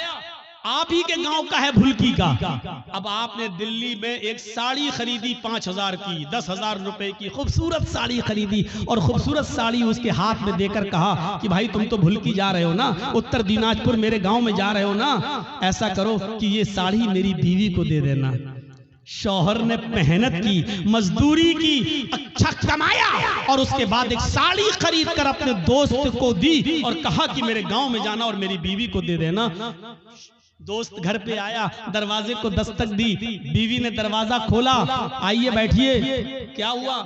आप ही के गांव का है भुलकी का। अब आपने दिल्ली में एक साड़ी खरीदी 5000 की, 10,000 रुपए की खूबसूरत साड़ी खरीदी, और खूबसूरत साड़ी उसके हाथ में देकर कहा कि भाई तुम तो भुलकी जा रहे हो ना, उत्तर दिनाजपुर मेरे गांव में जा रहे हो ना, ऐसा करो कि ये साड़ी मेरी बीवी को दे देना। शौहर ने मेहनत की, मजदूरी की, अच्छा कमाया, और उसके बाद एक साड़ी खरीद कर अपने दोस्त को दी और कहा कि मेरे गांव में जाना और मेरी बीवी को दे देना। दोस्त घर पे आया, दरवाजे को दस्तक दी, बीवी ने दरवाजा खोला, आइए बैठिए, क्या हुआ?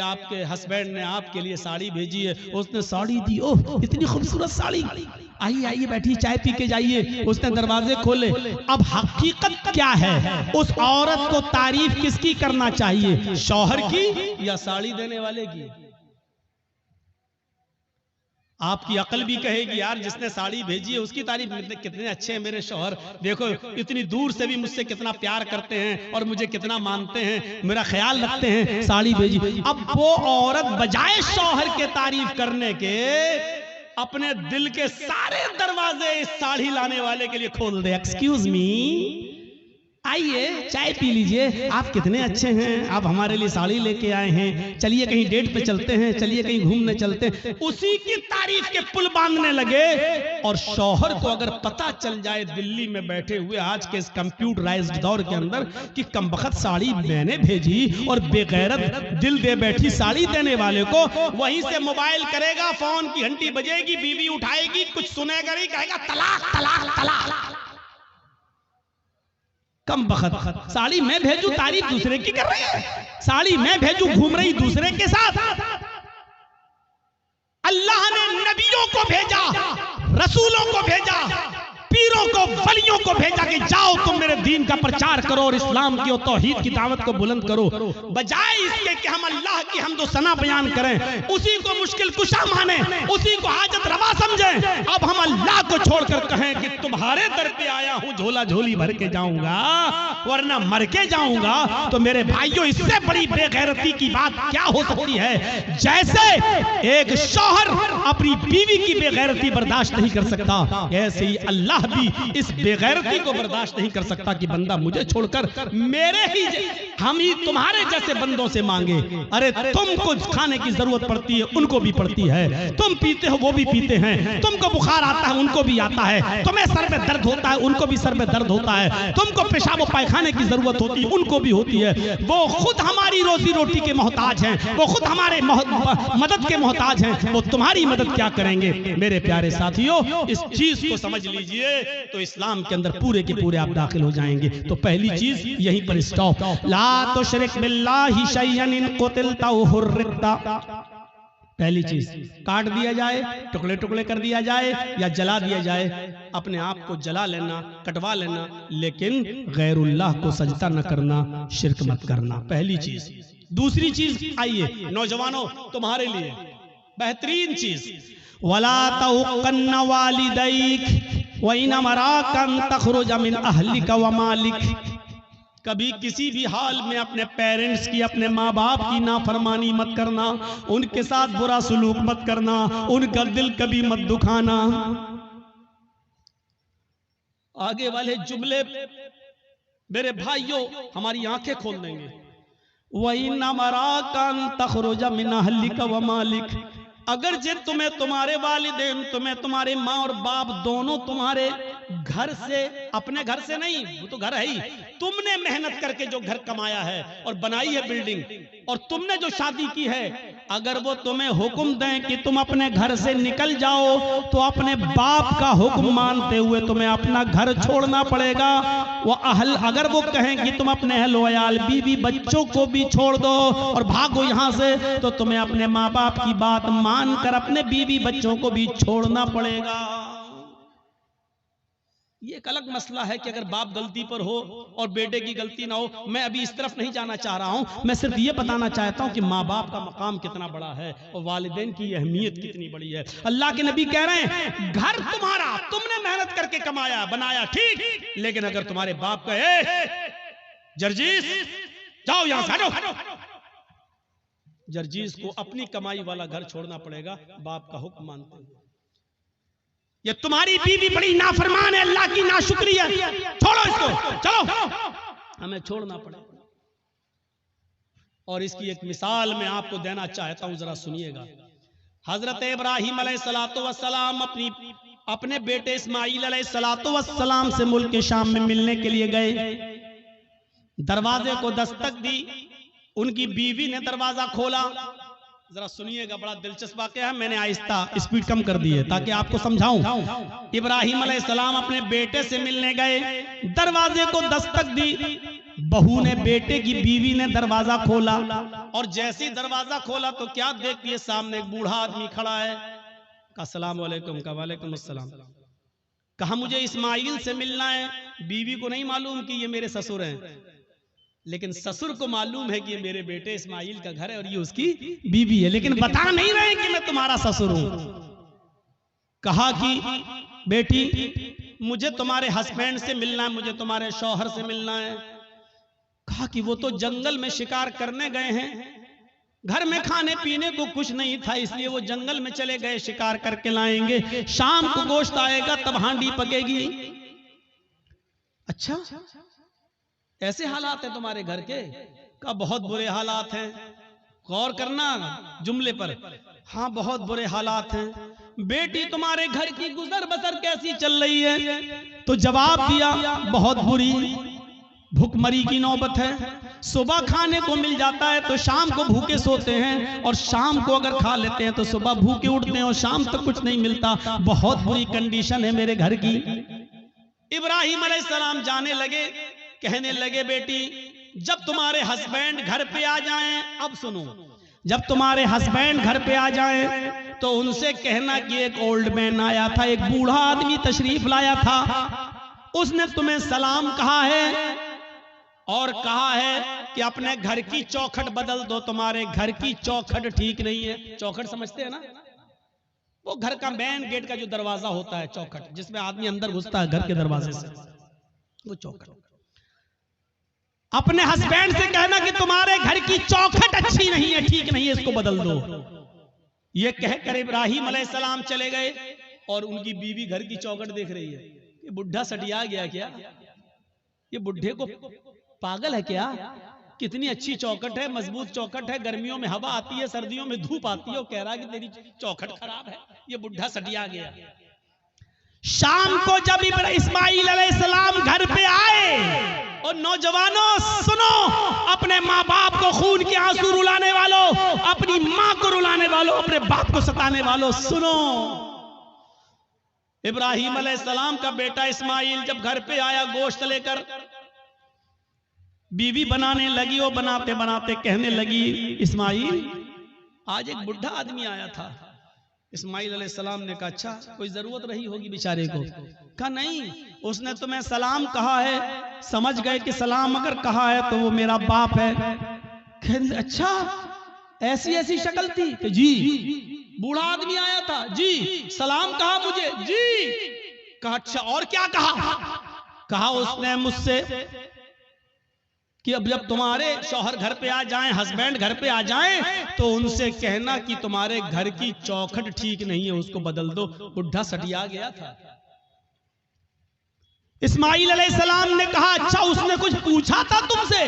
आपके हस्बैंड ने आपके लिए साड़ी भेजी है। उसने साड़ी दी, ओह इतनी खूबसूरत साड़ी, आइए आइए बैठिए, चाय पी के जाइए। उसने दरवाजे खोले। अब हकीकत क्या है? उस औरत को तारीफ किसकी करना चाहिए, शौहर की या साड़ी देने वाले की? आपकी अकल भी कहेगी यार जिसने साड़ी भेजी है उसकी तारीफ, कितने अच्छे हैं मेरे शौहर, देखो इतनी दूर से भी मुझसे कितना प्यार करते हैं और मुझे कितना मानते हैं, मेरा ख्याल रखते हैं, साड़ी भेजी। अब वो औरत बजाय शौहर के तारीफ करने के अपने दिल के सारे दरवाजे इस साड़ी लाने वाले के लिए खोल दे। एक्सक्यूज मी, आइए चाय पी लीजिए, आप कितने अच्छे हैं, आप हमारे लिए साड़ी लेके आए हैं, चलिए कहीं डेट पे चलते हैं, चलिए कहीं घूमने चलते हैं। उसी की तारीफ के पुल बांधने लगे। और शौहर को अगर पता चल जाए दिल्ली में बैठे हुए आज के इस कंप्यूटराइज्ड दौर के अंदर कि कमबख्त साड़ी मैंने भेजी और बेगैरत दिल दे बैठी साड़ी देने वाले को, वहीं से मोबाइल करेगा, फोन की घंटी बजेगी, बीवी उठाएगी, कुछ सुनेगा नहीं, कहेगा तलाक तलाक तलाक। कम बखत, साड़ी मैं भेजू तारीफ दूसरे की कर रही है, साड़ी मैं भेजू घूम रही दूसरे के साथ। अल्लाह ने नबियों को भेजा, रसूलों को भेजा, पीरों को, वलियों को भेजा कि जाओ तुम मेरे दीन का प्रचार करो और इस्लाम की और तौहीद की दावत को बुलंद करो। बजाय इसके कि हम अल्लाह की हमदो सना बयान करें, उसी को मुश्किल कुशा माने, उसी को हाजत रवा समझें, अब हम अल्लाह को छोड़कर कहें कि तुम्हारे दर पे आया हूं, झोला झोली भर के जाऊंगा वरना मर के जाऊंगा। तो मेरे भाइयों, इससे बड़ी बेगैरती की बात क्या हो सकती है? जैसे एक शौहर अपनी बीवी की बेगैरती बर्दाश्त नहीं कर सकता, ऐसे ही अल्लाह भी इस बेगैरती को बर्दाश्त नहीं कर सकता कि बंदा मुझे छोड़कर मेरे ही हम ही तुम्हारे जैसे बंदों से मांगे। अरे तुमको खाने की जरूरत पड़ती है, उनको भी पड़ती है, तुम पीते हो वो भी पीते हैं, तुमको बुखार आता है उनको भी आता है, तुम्हें सर में दर्द होता है उनको भी सर में दर्द होता है, तुमको पेशाब पायखाने की जरूरत होती है उनको भी होती है। वो खुद हमारी रोजी रोटी के मोहताज हैं, वो खुद हमारे मदद के मोहताज हैं, वो तुम्हारी मदद क्या करेंगे? मेरे प्यारे साथियों, इस चीज को समझ लीजिए तो इस्लाम के अंदर पूरे के पूरे आप दाखिल हो जाएंगे। तो पहली चीज यहीं पर स्टॉप। ला तुशरिक बिल्लाहि शैअन इन कुतिलता औ हुर्रिकता। पहली चीज, काट दिया जाए, टुकड़े टुकड़े कर दिया जाए या जला दिया जाए, अपने आप को जला लेना, कटवा लेना, लेकिन गैरुल्लाह को सजदा न करना, शिरक मत करना। पहली चीज। दूसरी चीज, आइए नौजवानों, तुम्हारे लिए बेहतरीन चीज, वला तउक़न्न वालिदैक व इन अमराका अन तख़रुज मिन अहलिका व मालिक। कभी किसी भी हाल में अपने पेरेंट्स की, अपने माँ बाप की नाफरमानी मत करना, उनके साथ बुरा सलूक मत करना, उनका दिल कभी मत दुखाना। आगे वाले जुमले मेरे भाइयों हमारी आंखें खोल देंगे। व इन अमराका अन तख़रुज मिन अहलिका व मालिक। अगर जे तुम्हें तुम्हारे वालिदैन, तुम्हें तुम्हारे माँ और बाप दोनों तुम्हारे घर से, अपने घर से नहीं, वो तो घर है ही, तुमने मेहनत करके जो घर कमाया है और बनाई है बिल्डिंग, और तुमने जो शादी की है, अगर वो तुम्हें हुक्म दें कि तुम अपने घर से निकल जाओ, तो अपने बाप का हुक्म मानते हुए तुम्हें अपना घर छोड़ना पड़ेगा। वो अगर वो कहें कि तुम अपने अहल वयाल, बीवी बच्चों को भी छोड़ दो और भागो यहाँ से, तो तुम्हें अपने माँ बाप की बात मानकर अपने बीवी बच्चों को भी छोड़ना पड़ेगा। ये एक अलग मसला है कि अगर बाप गलती पर हो और बेटे की गलती ना हो। मैं अभी इस तरफ नहीं जाना चाह रहा हूं, मैं सिर्फ ये बताना चाहता हूं कि माँ बाप का मकाम कितना बड़ा है और वालिदैन की अहमियत कितनी बड़ी है। अल्लाह के नबी कह रहे हैं, घर तुम्हारा, तुमने मेहनत करके कमाया बनाया, ठीक, लेकिन अगर तुम्हारे बाप कहे जर्जीस जाओ यहां से, हटो, जर्जीस को अपनी कमाई वाला घर छोड़ना पड़ेगा, बाप का हुक्म मानते हैं। ये तुम्हारी बीवी बड़ी नाफरमान है, अल्लाह की नाशुक्री है, छोड़ो इसको, चलो, हमें छोड़ना पड़ेगा। और इसकी एक मिसाल मैं आपको देना चाहता हूं, जरा सुनिएगा। हजरत इब्राहिम अलैहिस्सलातु वस्सलाम अपने बेटे इस्माईल अलैहिस्सलातु वस्सलाम से मुल्क शाम में मिलने के लिए गए। दरवाजे को दस्तक दी, उनकी बीवी ने दरवाजा खोला। जरा सुनिएगा, बड़ा दिलचस्प वाकया है, मैंने आहिस्ता स्पीड कम कर दी है ताकि आपको समझाऊं। इब्राहिम अलैहिस्सलाम अपने बेटे से मिलने गए, दरवाजे को दस्तक दी, बहू ने, बेटे की बीवी ने दरवाजा खोला, और जैसे ही दरवाजा खोला तो क्या देखिए, सामने एक बूढ़ा आदमी खड़ा है। कहा अस्सलाम वालेकुम। का वालेकुम अस्सलाम। कहा मुझे इस्माईल से मिलना है। बीवी को नहीं मालूम कि ये मेरे ससुर हैं, लेकिन ससुर को मालूम है कि ये मेरे बेटे इस्माईल का घर है और ये उसकी बीवी है, लेकिन बता नहीं रहे कि मैं तुम्हारा ससुर हूं। कहा कि बेटी मुझे तुम्हारे हस्बैंड से मिलना है, मुझे तुम्हारे शौहर से मिलना है। कहा कि वो तो जंगल में शिकार करने गए हैं, घर में खाने पीने को कुछ नहीं था, इसलिए वो जंगल में चले गए, शिकार करके लाएंगे, शाम को गोश्त आएगा तब हांडी पकेगी। अच्छा, ऐसे हालात हैं तुम्हारे घर के? का बहुत बुरे हालात हैं। गौर करना जुमले पर। हाँ, बहुत बुरे हालात हैं। बेटी तुम्हारे घर की गुजर बसर कैसी चल रही है? तो जवाब दिया, बहुत बुरी, भूखमरी की नौबत है। सुबह खाने को मिल जाता है तो शाम को भूखे सोते हैं, और शाम को अगर खा लेते हैं तो सुबह भूखे उठते हैं और शाम तक कुछ नहीं मिलता। बहुत बुरी कंडीशन है मेरे घर की। इब्राहिम अलैहिस्सलाम जाने लगे, कहने लगे बेटी जब तुम्हारे हस्बैंड घर पे आ जाएं, अब सुनो, जब तुम्हारे हस्बैंड घर पे आ जाएं तो उनसे कहना कि एक ओल्ड मैन आया था, एक बूढ़ा आदमी तशरीफ लाया था, उसने तुम्हें सलाम कहा है और कहा है कि अपने घर की चौखट बदल दो, तुम्हारे घर की चौखट ठीक नहीं है। चौखट समझते हैं ना, वो घर का मेन गेट का जो दरवाजा होता है, चौखट जिसमें आदमी अंदर घुसता है घर के दरवाजे से, वो चौखट। अपने हस्बैंड से कहना कि तुम्हारे घर की चौखट अच्छी नहीं है, ठीक नहीं है, इसको बदल दो। ये कहकर इब्राहिम अलैहिस्सलाम चले गए और उनकी बीवी घर की चौखट देख रही है। ये बुढ़ा सटिया गया क्या? ये बुढ़े को पागल है क्या? कितनी अच्छी चौखट है, मजबूत चौखट है, गर्मियों में हवा आती है, सर्दियों में धूप आती है, और कह रहा है कि तेरी चौखट खराब है। ये बुढ़ा सटिया गया। शाम को जब इस्माइल अलैहिस्सलाम घर पे आए, और नौजवानों सुनो, अपने माँ बाप को खून के आंसू रुलाने वालों, अपनी माँ को रुलाने वालों, अपने बाप को सताने वालों, सुनो। इब्राहिम अलैहिस्सलाम का बेटा इस्माइल जब घर पे आया गोश्त लेकर, बीवी बनाने लगी, और बनाते बनाते कहने लगी इस्माइल आज एक बुढ़ा आदमी आया था। इस्माइल अलैहिस्सलाम ने कहा अच्छा, कोई जरूरत रही होगी बेचारे को? कहा नहीं, उसने तुम्हें सलाम कहा है, समझ गए कि सलाम अगर कहा है तो वो मेरा बाप है। कहने अच्छा, ऐसी ऐसी शक्ल थी? कि जी। बूढ़ा आदमी आया था? जी। सलाम कहा मुझे? जी। कहा अच्छा, और क्या कहा? कहा उसने मुझसे कि अब जब तुम्हारे शौहर घर पे आ जाएं, हस्बैंड घर पे आ जाएं, तो उनसे कहना कि तुम्हारे घर की चौखट ठीक नहीं है, उसको बदल दो। बुढ़ा सटिया गया था। इस्माइल अलैहिस्सलाम ने कहा अच्छा, उसने कुछ पूछा था तुमसे?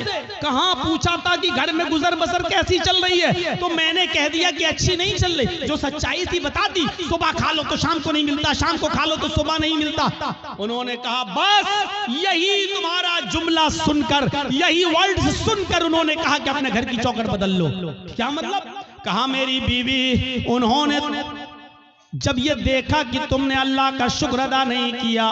कहाँ पूछा था कि घर में गुजर बसर कैसी चल रही है, तो मैंने कह दिया कि अच्छी नहीं चल रही। जो सच्चाई थी बता दी, सुबह खा लो तो शाम को नहीं मिलता, शाम को खा लो तो सुबह नहीं मिलता। उन्होंने कहा बस यही तुम्हारा जुमला सुनकर, यही वर्ड सुनकर उन्होंने कहा कि अपने घर की चौखट बदल लो। क्या मतलब? कहा मेरी बीवी, उन्होंने जब ये देखा कि तुमने अल्लाह का शुक्र अदा नहीं किया,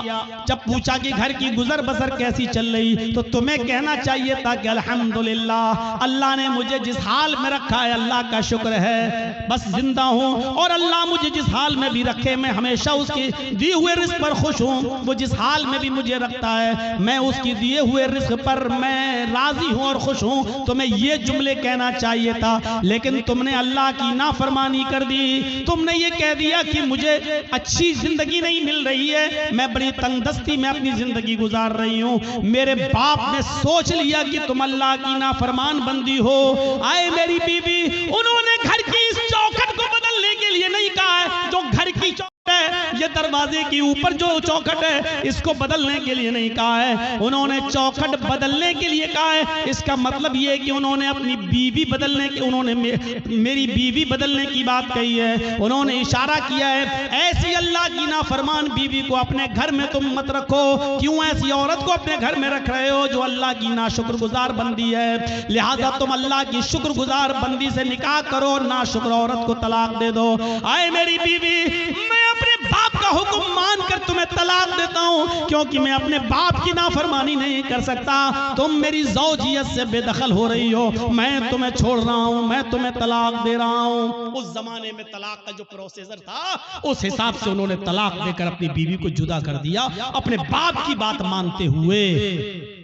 जब पूछा कि घर की गुजर बसर कैसी चल रही, तो तुम्हें कहना चाहिए था कि अल्हम्दुलिल्लाह, अल्लाह ने मुझे जिस हाल में रखा है अल्लाह का शुक्र है, बस जिंदा हूँ, और अल्लाह मुझे जिस हाल में भी रखे मैं हमेशा उसके दिए हुए रिस्क पर खुश हूँ। वो जिस हाल में भी मुझे रखता है मैं उसकी दिए हुए रिस्क पर मैं राजी हूँ और खुश हूँ। तुम्हें ये जुमले कहना चाहिए था, लेकिन तुमने अल्लाह की नाफरमानी कर दी। तुमने ये कह दिया कि मुझे अच्छी जिंदगी नहीं मिल रही है, मैं बड़ी तंगदस्ती में अपनी जिंदगी गुजार रही हूँ। मेरे बाप ने सोच लिया कि तुम अल्लाह की नाफरमान बंदी हो। आए मेरी बीवी, उन्होंने घर की इस चौखट को बदलने के लिए नहीं कहा है, जो घर की चौखट है, ये दरवाजे के ऊपर जो चौखट है, इसको बदलने के लिए नहीं कहा है, उन्होंने चौखट बदलने के लिए कहा है। इसका मतलब ये है कि उन्होंने अपनी बीवी बदलने की, उन्होंने मेरी बीवी बदलने की बात कही है। उन्होंने इशारा किया है ऐसी अल्लाह की नाफरमान बीवी को अपने घर में तुम मत रखो। क्यों ऐसी औरत को अपने घर में रख रहे हो जो अल्लाह की नाशुक्रगुजार बंदी है? लिहाजा तुम अल्लाह की शुक्रगुजार बंदी से निकाह करो, नाशुक्र औरत को तलाक दे दो। आए मेरी बीवी, मैं अपने बाप का हुक्म मानकर तुम्हें तलाक देता हूं, क्योंकि मैं अपने बाप की नाफरमानी नहीं कर सकता। तुम मेरी ज़ौजियत से बेदखल हो रही हो, मैं तुम्हें छोड़ रहा हूं, मैं तुम्हें तलाक दे रहा हूं। उस जमाने में तलाक का जो प्रोसीजर था, उस हिसाब से उन्होंने तलाक देकर अपनी बीवी को जुदा कर दिया, अपने बाप की बात मानते हुए।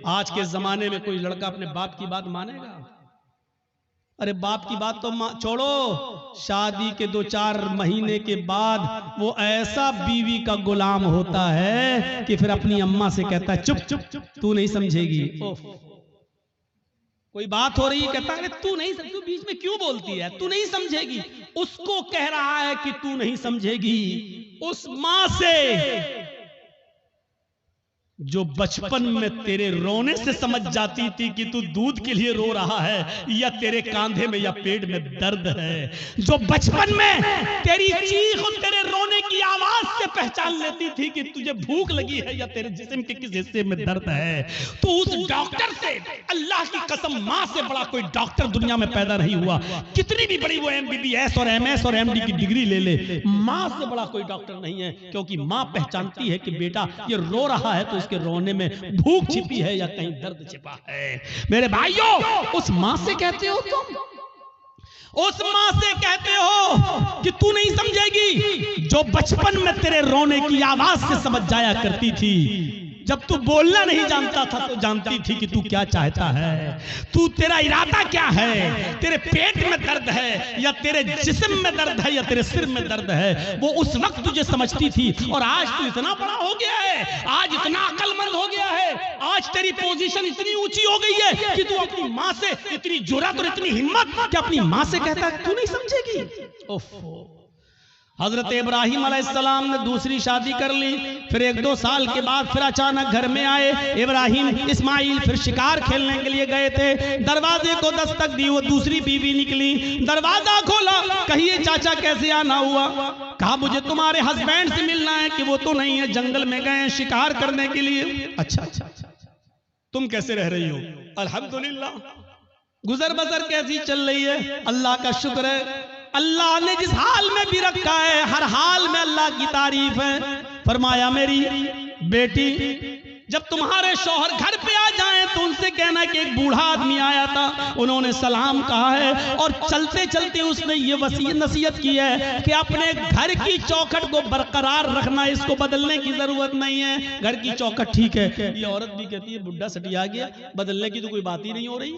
आज के जमाने में कोई लड़का अपने बाप की बात मानेगा? अरे बाप की बात तो छोड़ो, शादी के 2-4 महीने के बाद वो ऐसा बीवी का गुलाम होता है कि फिर अपनी अम्मा से कहता है चुप चुप चुप, तू नहीं समझेगी। कोई बात हो रही है, कहता है तू नहीं, तू बीच में क्यों बोलती है, तू नहीं समझेगी। उसको कह रहा है कि तू नहीं समझेगी, उस माँ से जो बचपन में तेरे रोने से समझ जाती थी कि तू दूध के लिए रो रहा है या तेरे कांधे में या पेट में दर्द है, जो बचपन में तेरी चीख और तेरे रोने की आवाज से पहचान लेती थी कि तुझे भूख लगी है या तेरे जिस्म के किस हिस्से में दर्द है। तो उस डॉक्टर से, अल्लाह की कसम, माँ से बड़ा कोई डॉक्टर दुनिया में पैदा नहीं हुआ। कितनी भी बड़ी वो MBBS और MS और MD की डिग्री ले ले, माँ से बड़ा कोई डॉक्टर नहीं है, क्योंकि माँ पहचानती है कि बेटा ये रो रहा है तो उसके रोने में भूख छिपी है या कहीं दर्द छिपा है। मेरे भाइयों, उस माँ से कहते हो तुम, उस माँ से कहते हो कि तू नहीं समझेगी, जो बचपन में तेरे रोने की आवाज से समझ जाया करती थी। जब तू बोलना नहीं जानता था तो जानती थी कि तू क्या चाहता है, तू तेरा इरादा क्या है, तेरे पेट में दर्द है या तेरे जिस्म में दर्द है या तेरे सिर में दर्द है, वो उस वक्त तुझे समझती थी। और आज तू इतना बड़ा हो गया है, आज इतना अक्लमंद हो गया है, आज तेरी पोजीशन इतनी ऊंची हो गई है कि तू अपनी माँ से इतनी जुर्रत और इतनी हिम्मत कि अपनी माँ से कहता है तू नहीं समझेगी। ओफो, हजरत इब्राहिम अलैहिस्सलाम ने दूसरी शादी कर ली, फिर 1-2 साल के बाद फिर अचानक घर में आए इब्राहिम, इस्माइल फिर शिकार खेलने के लिए गए थे। दरवाजे को दस्तक दी, वो दूसरी बीवी निकली, दरवाजा खोला, कहिए चाचा कैसे आना हुआ? कहा मुझे तुम्हारे हस्बैंड से मिलना है। कि वो तो नहीं है, जंगल में गए शिकार करने के लिए। अच्छा, तुम कैसे रह रही हो? अल्हम्दुलिल्लाह, गुजर बसर कैसी चल रही है? अल्लाह का शुक्र है, अल्लाह ने जिस हाल में भी रखा है हर हाल में अल्लाह की तारीफ है। फरमाया मेरी बेटी, जब तुम्हारे शौहर घर पे आ जाएं तो उनसे कहना कि एक बूढ़ा आदमी आया था, उन्होंने सलाम कहा है और चलते चलते उसने ये नसीहत की है कि अपने घर की चौखट को बरकरार रखना, इसको बदलने की जरूरत नहीं है। घर की चौखट ठीक है, ये औरत भी कहती है बुढ़ा सटिया गया, बदलने की तो कोई बात ही नहीं हो रही।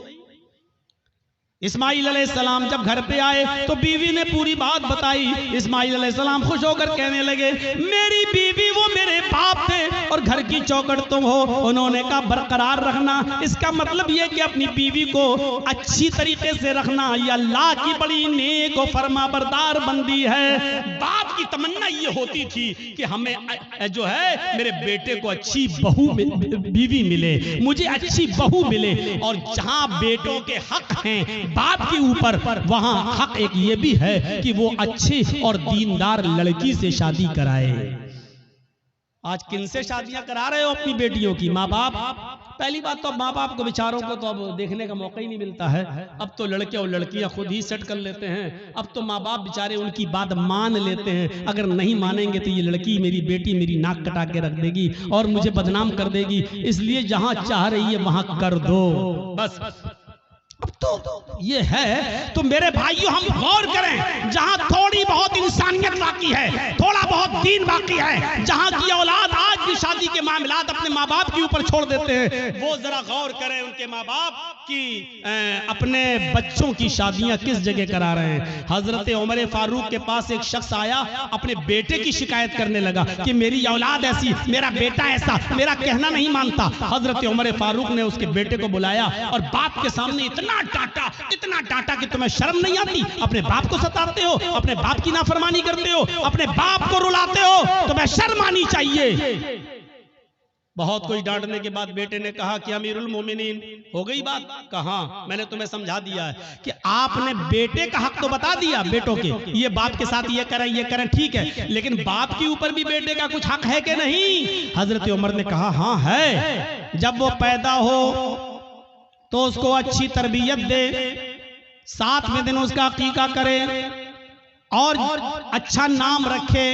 इस्माइल अलैहिस्सलाम जब घर पे आए तो बीवी ने पूरी बात बताई। इस्माइल अलैहिस्सलाम खुश होकर कहने लगे मेरी बीवी वो मेरे बाप थे और घर की चौखट तुम हो। उन्होंने कहा बरकरार रखना, इसका मतलब ये कि अपनी बीवी को अच्छी तरीके से रखना, ये अल्लाह की बड़ी नेक और फरमाबरदार बंदी है। बाप की तमन्ना ये होती थी कि हमें जो है मेरे बेटे को अच्छी बहू बीवी मिले, मुझे अच्छी बहू मिले। और जहां बेटों के हक हैं बाप के ऊपर, वहां हक एक ये भी है कि वो अच्छी और दीनदार लड़की से शादी कराए। आज किन से शादियां करा रहे हो अपनी बेटियों की? माँ बाप। पहली बात तो माँ बाप को बेचारों को तो अब देखने का मौका ही नहीं मिलता है। अब तो लड़के और लड़कियां खुद ही सेट कर लेते हैं। अब तो माँ बाप बेचारे उनकी बात मान लेते हैं, अगर नहीं मानेंगे तो ये लड़की मेरी बेटी मेरी नाक कटा के रख देगी और मुझे बदनाम कर देगी, इसलिए जहां चाह रही है वहां कर दो बस। अब तो ये है। तो मेरे भाइयों हम गौर करें, जहां थोड़ी बहुत इंसानियत बाकी है, थोड़ा बहुत दीन बाकी है, जहां की औलाद आज भी शादी के मामलात अपने माँ बाप के ऊपर छोड़ देते हैं, वो जरा गौर करें उनके माँ बाप की अपने बच्चों की शादियां किस जगह करा रहे हैं। हजरत उमर फारूक के पास एक शख्स आया, अपने बेटे की शिकायत करने लगा कि मेरी औलाद ऐसी, मेरा बेटा ऐसा, मेरा कहना नहीं मानता। हजरत उमर फारूक ने उसके बेटे को बुलाया और बाप के सामने इतना डांटा कि तुम्हें शर्म नहीं आती? अपने बाप को सताते हो, अपने बाप की नाफरमानी करते हो, अपने बाप को रुलाते हो, तुम्हें शर्म आनी चाहिए। बहुत कोई डांटने के बाद बेटे ने कहा कि अमीरुल मोमिनीन हो गई बात? कहा मैंने तुम्हें समझा दिया है कि आपने बेटे का हक तो बता दिया बेटों के, ये बाप के साथ ये करें ठीक है, लेकिन बाप के ऊपर भी बेटे का कुछ हक है कि नहीं? हजरत उमर ने कहा हाँ है। जब वो पैदा हो तो उसको अच्छी तरबियत दे, 7वें दिन उसका अकीका करे और अच्छा नाम रखे,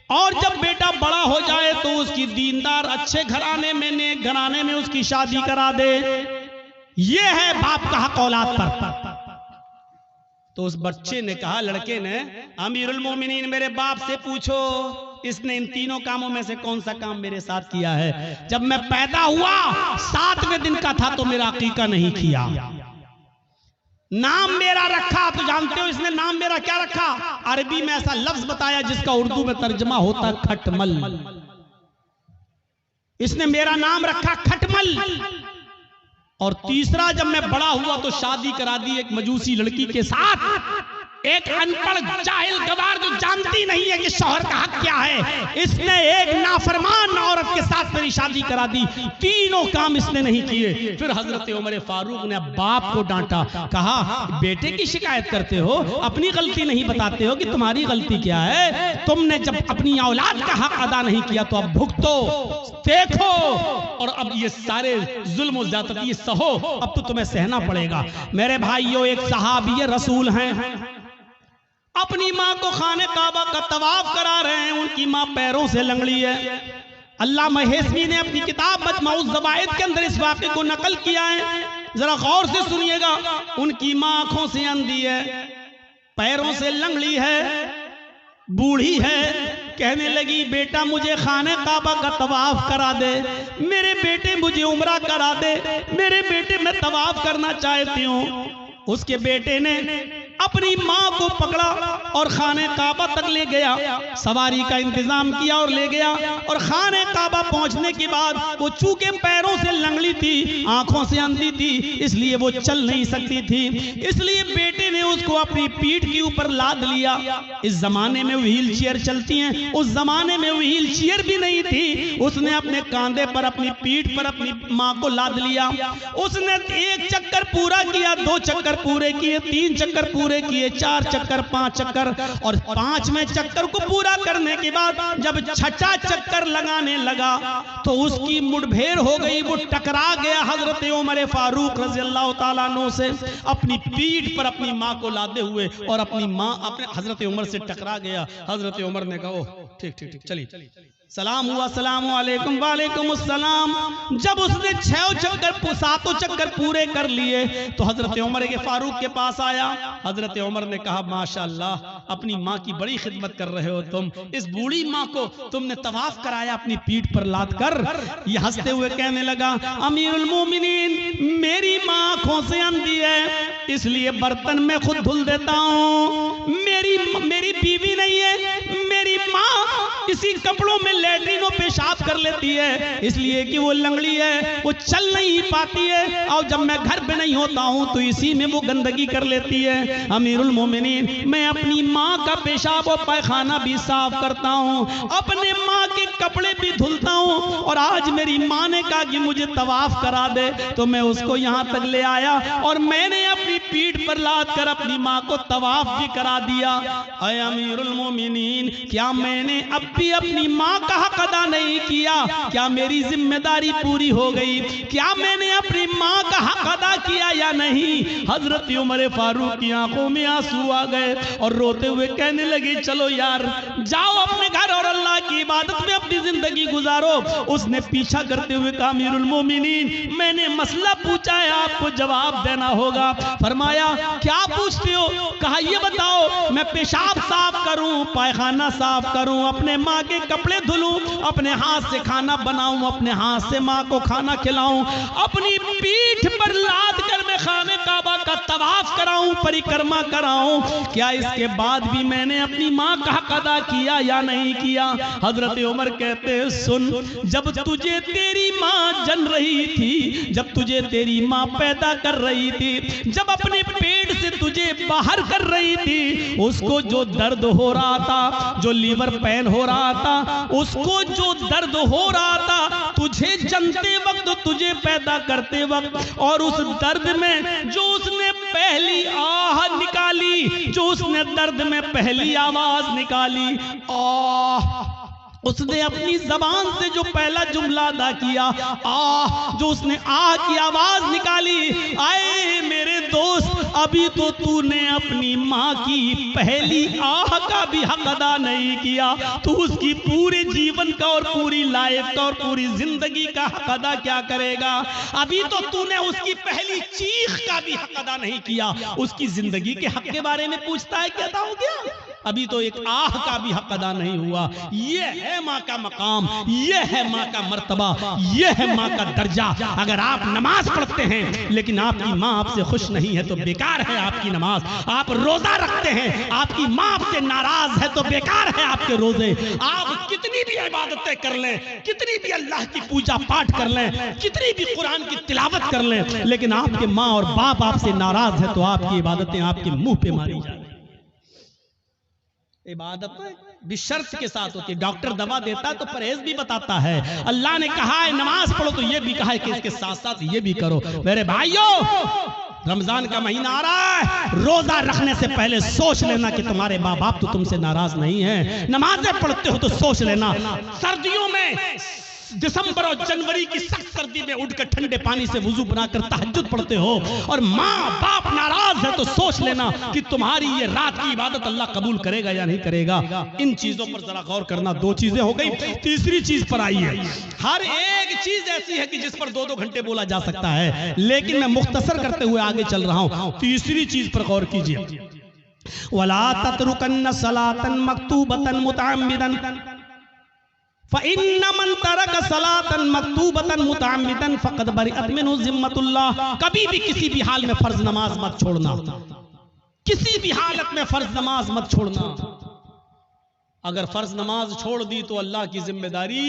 और जब बेटा बड़ा हो जाए तो उसकी दीनदार अच्छे घराने में, नेक घराने में उसकी शादी करा दे। ये है बाप का हक औलाद पर। तो उस बच्चे ने कहा, लड़के ने, अमीरुल मोमिनीन मेरे बाप से पूछो इसने इन तीनों कामों में से कौन सा काम मेरे साथ किया है? जब मैं पैदा हुआ 7वें दिन का था तो मेरा अकीका नहीं किया। नाम मेरा रखा तो जानते हो इसने नाम मेरा क्या रखा? अरबी में ऐसा लफ्ज बताया जिसका उर्दू में तर्जमा होता खटमल। इसने मेरा नाम रखा खटमल। और तीसरा, जब मैं बड़ा हुआ तो शादी करा दी एक मजूसी लड़की के साथ, एक अनपढ़ जाहिल गवार जो जानती नहीं है कि शौहर का हक क्या है, इसने एक नाफरमान औरत के साथ मेरी शादी करा दी। तीनों काम इसने नहीं किए। फिर हजरत उमर फारूक ने बाप को डांटा, कहा बेटे की शिकायत करते हो, अपनी गलती नहीं बताते हो कि तुम्हारी गलती क्या है? तुमने जब अपनी औलाद का हक अदा नहीं किया तो अब भुगतो, देखो, और अब ये सारे जुल्म और ज्यादती सहो, अब तो तुम्हें सहना पड़ेगा। मेरे भाइयों, एक सहाबी रसूल हैं, अपनी माँ को खाने काबा का तवाफ करा रहे हैं, उनकी माँ पैरों से लंगड़ी है। अल्लाह महेशवी ने अपनी किताब मजमऊज़ ज़वाइद के अंदर इस वाक़े को नकल किया है, जरा गौर से सुनिएगा। उनकी माँ आंखों से अंधी है, पैरों से लंगड़ी है, बूढ़ी है। कहने लगी बेटा मुझे खाने काबा का तवाफ करा दे, मेरे बेटे मुझे उम्रा करा दे, मेरे बेटे मैं तवाफ करना चाहती हूँ। उसके बेटे ने अपनी माँ को पकड़ा और खाने काबा तक ले गया, सवारी का इंतजाम किया और ले गया। और खाने काबा पहुंचने के बाद वो चूंकि पैरों से लंगड़ी थी, आंखों से अंधी थी, इसलिए वो चल नहीं सकती थी। इसलिए बेटे ने उसको अपनी पीठ के ऊपर लाद लिया। इस जमाने में व्हील चेयर चलती हैं, उस जमाने में व्हील चेयर भी नहीं थी। उसने अपने कांधे पर, अपनी पीठ पर अपनी माँ को लाद लिया। उसने 1 चक्कर पूरा किया, 2 चक्कर पूरे किए, 3 चक्कर पूरे किए, 4 चक्कर, 5 चक्कर, और 5वें चक्कर को पूरा करने के बाद जब 6ठा चक्कर लगाने लगा तो उसकी मुठभेड़ हो गई। वो टकरा गया हजरत उमर फारूक रज़ी अल्लाह ताला अन्हु से, अपनी पीठ पर अपनी माँ को लादे हुए, और अपनी माँ अपने हजरत उमर से टकरा गया। हजरत उमर ने कहा ठीक ठीक ठीक चलिए, सलाम हुआ, सलाम वालेकुम, वालेकुम अस्सलाम। जब उसने 6 चक्कर, 7 चक्कर पूरे कर लिए तो हजरत उमर के फारूक के पास आया। हजरत उमर ने कहा माशाअल्लाह, अपनी माँ की बड़ी खिदमत कर रहे हो तुम। इस बूढ़ी माँ को तुमने तवाफ कराया अपनी पीठ पर लाद कर। ये हंसते हुए कहने लगा अमीरुल मोमिनीन, मेरी माँ आंखों से अंधी है, इसलिए बर्तन में खुद धुल देता हूँ। मेरी बीवी नहीं है, मेरी माँ इसी कपड़ों में लैट्रिन और पेशाब कर लेती है, इसलिए कि वो लंगड़ी है, वो चल नहीं पाती है, और जब मैं घर पे नहीं होता हूँ तो इसी में वो गंदगी कर लेती है। अमीरुल मोमिनीन, मैं अपनी माँ का पेशाब और पैखाना भी साफ करता हूँ, अपने माँ के कपड़े भी धुलता हूँ, और आज मेरी माँ ने कहा कि मुझे तवाफ करा दे तो मैं उसको यहाँ तक ले आया, और मैंने अपनी पीठ पर लाद कर अपनी माँ को तवाफ भी करा दिया। ऐ अमीरुल मोमिनीन, क्या मैंने अब भी अपनी माँ का हक अदा नहीं किया? क्या मेरी जिम्मेदारी पूरी हो गई? क्या मैंने अपनी माँ का हक अदा किया या नहीं? हजरत उमर फारूक की आंखों में आंसू आ गए और रोते हुए कहने लगे चलो यार, जाओ अपने घर और अल्लाह की इबादत में अपनी जिंदगी गुजारो। उसने पीछा करते हुए कहा अमीरुल मोमिनीन, मैंने मसला पूछा है, आपको जवाब देना होगा। फरमाया क्या पूछते हो? कहा ये बताओ, मैं पेशाब साफ करूं, पैखाना साफ करूं, अपने माँ के कपड़े धुलूं, अपने हाथ से खाना बनाऊं, अपने हाथ से माँ को खाना खिलाऊं, अपनी पीठ पर लाद कर मैं खाने काबा का तवाफ कराऊं, परिक्रमा कराऊं, क्या इसके बाद भी मैंने अपनी माँ का हक अदा किया या नहीं किया? हजरत उमर कहते सुन, जब तुझे तेरी माँ जन रही थी, जब तुझे तेरी माँ पैदा कर रही थी, जब अपने पेट से तुझे बाहर कर रही थी, उसको जो दर्द हो रहा था, जो लीवर पेन हो रहा था, उसको जो दर्द हो रहा था, तुझे जनते वक्त, तुझे पैदा करते वक्त, और उस दर्द में जो उसने पहली आह निकाली, जो उसने दर्द में पहली आवाज निकाली, आह, उसने अपनी जबान से जो पहला जुमला अदा किया, आह, जो उसने आह की आवाज निकाली, आए मेरे दोस्त, अभी तो तूने अपनी माँ की पहली आह का भी हक अदा नहीं किया, तू उसकी पूरे जीवन का और पूरी लाइफ का और पूरी जिंदगी का हक अदा क्या करेगा? अभी तो तूने उसकी पहली चीख का भी हक अदा नहीं किया, उसकी जिंदगी के हक के बारे में पूछता है, क्या हो गया? अभी तो एक आह का भी हक अदा नहीं हुआ। ये है माँ का मकाम, ये है माँ का मर्तबा, ये है माँ का दर्जा। अगर आप नमाज पढ़ते हैं लेकिन आपकी माँ आपसे खुश नहीं है तो बेकार है आपकी नमाज। आप रोजा रखते हैं, आपकी माँ आपसे नाराज है तो बेकार है आपके रोजे। आप कितनी भी इबादतें कर लें, कितनी भी अल्लाह की पूजा पाठ कर लें, कितनी भी कुरान की तिलावत कर लें, लेकिन आपके माँ और बाप आपसे नाराज है तो आपकी इबादतें आपके मुंह पे मारी जाए। इबादत बिशर्त के साथ होती है। डॉक्टर दवा देता है तो परहेज भी बताता है। अल्लाह ने कहा है नमाज पढ़ो तो ये भी कहा है कि इसके साथ साथ ये भी करो। मेरे भाइयों, रमजान का महीना आ रहा है, रोजा रखने से पहले सोच लेना कि तुम्हारे माँ बाप तो तुमसे नाराज नहीं है। नमाजें पढ़ते हो तो सोच लेना सर्दियों में दिसंबर और जनवरी की सख्त सर्दी में उठकर ठंडे पानी से वुजू बनाकर तहज्जुद पढ़ते हो और माँ बाप नाराज है तो सोच लेना कि तुम्हारी ये रात की इबादत अल्लाह कबूल करेगा या नहीं करेगा। इन चीजों पर जरा गौर करना। दो चीजें हो गई, तीसरी चीज पर आई है। हर एक चीज ऐसी है कि जिस पर 2-2 घंटे बोला जा सकता है, लेकिन मैं मुख्तसर करते हुए आगे चल रहा हूं। तीसरी चीज पर गौर कीजिए। वला ततरुकन्न सलातन मक्तूबतन मुतअम्मिदन फ़इन्न मन तरक सलातन मक्तूबतन मुतअम्मिदन फ़क़द बरिअत मिन्हु ज़िम्मतुल्लाह। कभी भी किसी भी हाल में फर्ज नमाज मत छोड़ना, किसी भी हालत में फर्ज नमाज मत छोड़ना। अगर फर्ज नमाज छोड़ दी तो अल्लाह की जिम्मेदारी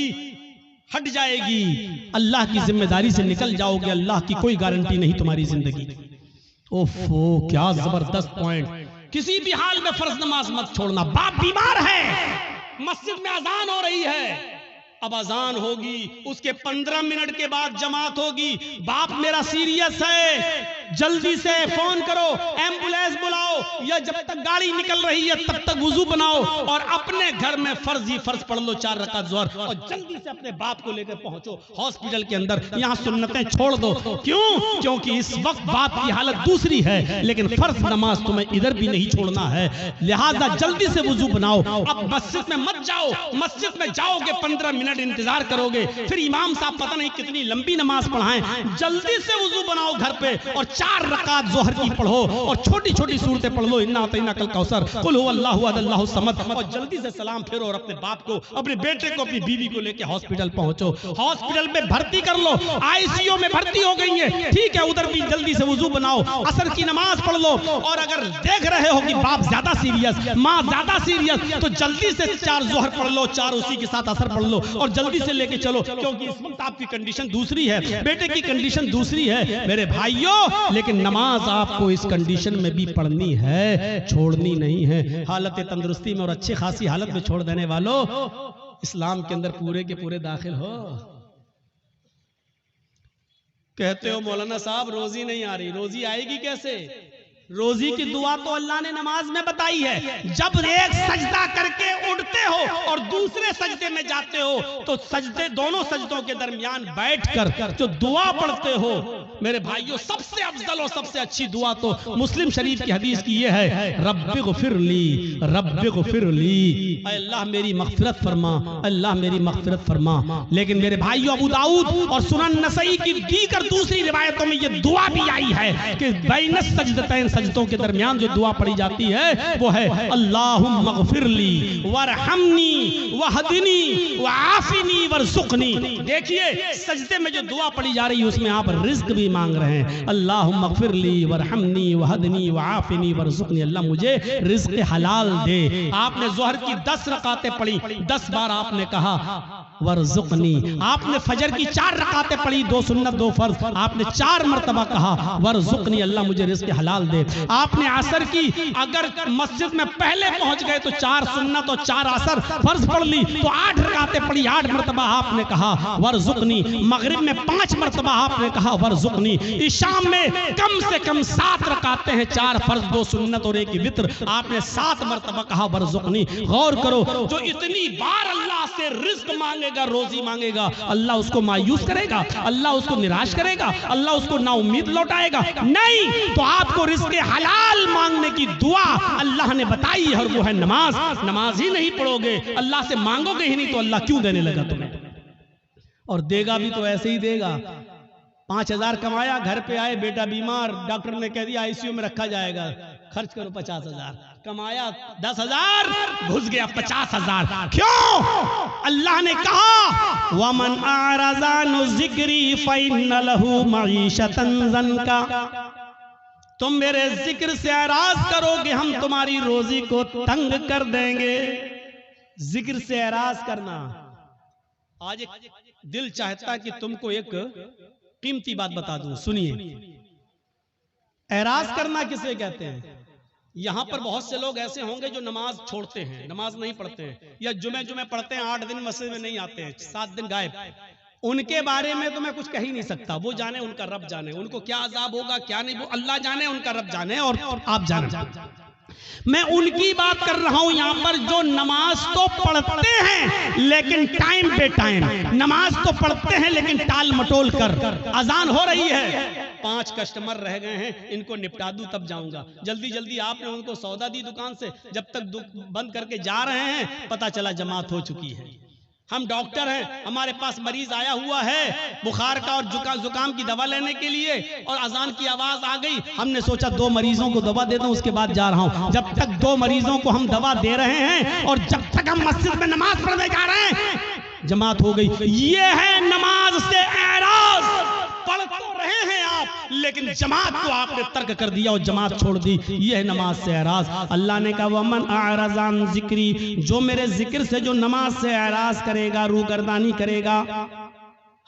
हट जाएगी, अल्लाह की जिम्मेदारी से निकल जाओगे, अल्लाह की कोई गारंटी नहीं तुम्हारी जिंदगी। ओफो, क्या जबरदस्त पॉइंट। किसी भी हाल में फर्ज नमाज मत छोड़ना। बाप बीमार है, मस्जिद में अजान हो रही है, अब अजान होगी, उसके 15 मिनट के बाद जमात होगी। बाप मेरा सीरियस है, जल्दी से फोन करो, एम्बुलेंस बुलाओ, या जब तक गाड़ी निकल रही है तब तक वुजू बनाओ और अपने घर में फर्ज ही फर्ज पढ़ लो, 4 रकात ज़ोहर, और जल्दी से अपने बाप को लेकर पहुंचो हॉस्पिटल के अंदर। यहाँ सुन्नतें छोड़ दो। क्यों? क्योंकि इस वक्त बाप की हालत दूसरी है, लेकिन फर्ज नमाज तुम्हें इधर भी नहीं छोड़ना है, लिहाजा जल्दी से वुजू बनाओ। अब मस्जिद में मत जाओ, मस्जिद में जाओगे 15 मिनट इंतजार करोगे, फिर इमाम साहब पता नहीं कितनी लंबी नमाज पढ़ाएं। जल्दी से वुजू बनाओ घर पे और 4 रकात ज़ोहर की पढ़ो और छोटी छोटी सूरतें पढ़ लो, इन्ना अतैना कल कौसर, कुल हुवल्लाहु अहद अल्लाहु समद, और जल्दी से सलाम फेरो और अपने बाप को, अपने बेटे को, अपनी बीवी को लेके हॉस्पिटल पहुंचो। हॉस्पिटल में भर्ती कर लो, आईसीयू में भर्ती हो गई है, ठीक है, उधर भी जल्दी से वुजू बनाओ, असर की नमाज पढ़ लो। और अगर देख रहे हो कि बाप ज्यादा सीरियस, माँ ज्यादा सीरियस, तो जल्दी से 4 ज़ोहर पढ़ लो, 4 उसी के साथ असर पढ़ लो और जल्दी से लेके चलो, क्योंकि इस वक्त आपकी कंडीशन दूसरी है, बेटे की कंडीशन दूसरी है मेरे भाइयों। लेकिन नमाज आपको इस कंडीशन में भी पढ़नी है, छोड़नी नहीं है। हालत तंदुरुस्ती में और अच्छी खासी हालत में छोड़ देने वालों, इस्लाम के अंदर पूरे के पूरे दाखिल हो। कहते हो मौलाना साहब रोजी नहीं आ रही, रोजी आएगी कैसे? रोजी की दुआ तो अल्लाह ने नमाज में बताई है। जब एक सजदा करके उठते हो और दूसरे सजदे में जाते हो तो सजदे, दोनों सजदों के दरमियान बैठकर जो दुआ पढ़ते हो मेरे भाइयों, सबसे अफजल और सबसे अच्छी दुआ तो मुस्लिम शरीफ की हदीस की ये है, रब्बिग़फिरली रब्बिग़फिरली, अल्लाह मेरी मग़फ़िरत फरमा, अल्लाह मेरी मग़फ़िरत फरमा। लेकिन मेरे भाइयों, अबू दाऊद और सुनन नसई की दीगर दूसरी रिवायतों में ये दुआ भी आई है कि बैनस सजदतैन, सजदों के दरमियान जो दुआ पढ़ी जाती है वो है अल्लाहुम्मा ग़फ़िरली वरहमनी वहदिनी वआफ़िनी वरज़ुक़नी। देखिए सजदे में जो दुआ पढ़ी जा रही है उसमें आप रिज़्क़ भी मांग रहे हैं, अल्लाहुम्मा ग़फ़िरली वरहमनी वहदिनी वआफ़िनी वरज़ुक़नी, अल्लाह मुझे रिज़्क़ हलाल दे। आपने ज़ोहर की 10 रकातें पढ़ी, 10 बार आपने कहा वरज़ुक़नी। आपने फजर की 4 रकातें पढ़ी, 2 सुन्नत 2 फर्ज, आपने 4 मरतबा कहा वरज़ुक़नी, अल्लाह मुझे रिज़्क़ हलाल दे। आपने असर की, अगर मस्जिद में पहले पहुंच गए तो 4 सुन्नत और 4 असर फर्ज पढ़ ली तो 8 रकातें पढ़ी, 8 मरतबा आपने कहा वरज़ुक़नी। मगरिब में 5 मरतबा आपने कहा वरज़ुक़नी। इशाम में कम से कम 7 रकातें हैं, 4 फर्ज 2 सुन्नत और 1 वित्र, आपने 7 मरतबा कहा वरज़ुक़नी। गौर करो, जो इतनी बार अल्लाह से रिज़्क़ मांगेगा, रोजी मांगेगा, अल्लाह उसको मायूस करेगा, अल्लाह उसको निराश करेगा, अल्लाह उसको नाउम्मीद लौटाएगा? नहीं। तो आपको रिज़्क़ हलाल मांगने की दुआ अल्लाह ने बताई है और वो है नमाज। नमाज ही नहीं पढ़ोगे, अल्लाह से मांगोगे ही नहीं, तो अल्लाह क्यों देने लगा तुम्हें? और देगा भी तो ऐसे ही देगा। 5000 कमाया, घर पे आए, बेटा बीमार, डॉक्टर ने कह दिया आईसीयू में रखा जाएगा, खर्च करो 50,000। कमाया 10,000, घुस गया 50,000। क्यों? अल्लाह ने कहा वमन आरज़ा नु ज़िक्री फ़इन्न लहू मईशतन ज़नका, तुम मेरे जिक्र से एराज करोगे हम तुम्हारी रोजी को तंग कर देंगे। जिक्र से एराज करना। आज एक दिल चाहता कि तुमको एक कीमती बात बता दूं, सुनिए। एराज करना किसे कहते हैं? यहां पर बहुत से लोग ऐसे होंगे जो नमाज छोड़ते हैं, नमाज नहीं पढ़ते हैं, या जुमे पढ़ते हैं, 8 दिन मस्जिद में नहीं आते हैं, 7 दिन गायब। उनके बारे में तो मैं कुछ कह ही नहीं सकता, वो जाने, उनका रब जाने, उनको क्या अजाब होगा क्या नहीं, वो अल्लाह जाने, उनका रब जाने और आप जाने। मैं उनकी बात कर रहा हूं यहां पर जो नमाज तो पढ़ते हैं लेकिन टाइम पे टाइम, नमाज तो पढ़ते हैं लेकिन टाल मटोल कर। अजान हो रही है, 5 कस्टमर रह गए हैं, इनको निपटा दूं तब जाऊंगा। जल्दी जल्दी आपने उनको सौदा दी दुकान से, जब तक बंद करके जा रहे हैं पता चला जमात हो चुकी है। हम डॉक्टर हैं, हमारे पास मरीज आया हुआ है बुखार का और जुकाम की दवा लेने के लिए, और अजान की आवाज आ गई। हमने सोचा 2 मरीजों को दवा दे दूं, उसके बाद जा रहा हूं। जब तक 2 मरीजों को हम दवा दे रहे हैं और जब तक हम मस्जिद में नमाज पढ़ने जा रहे हैं जमात हो गई। ये है नमाज से एराज। पढ़ तो रहे हैं आप लेकिन जमात को आपने तर्क कर दिया और जमात छोड़ दी। ये है नमाज से एराज। अल्लाह ने कहा वमन अअरज़ अन ज़िक्री, जो मेरे जिक्र से जो नमाज से एराज करेगा, रूगर्दानी करेगा,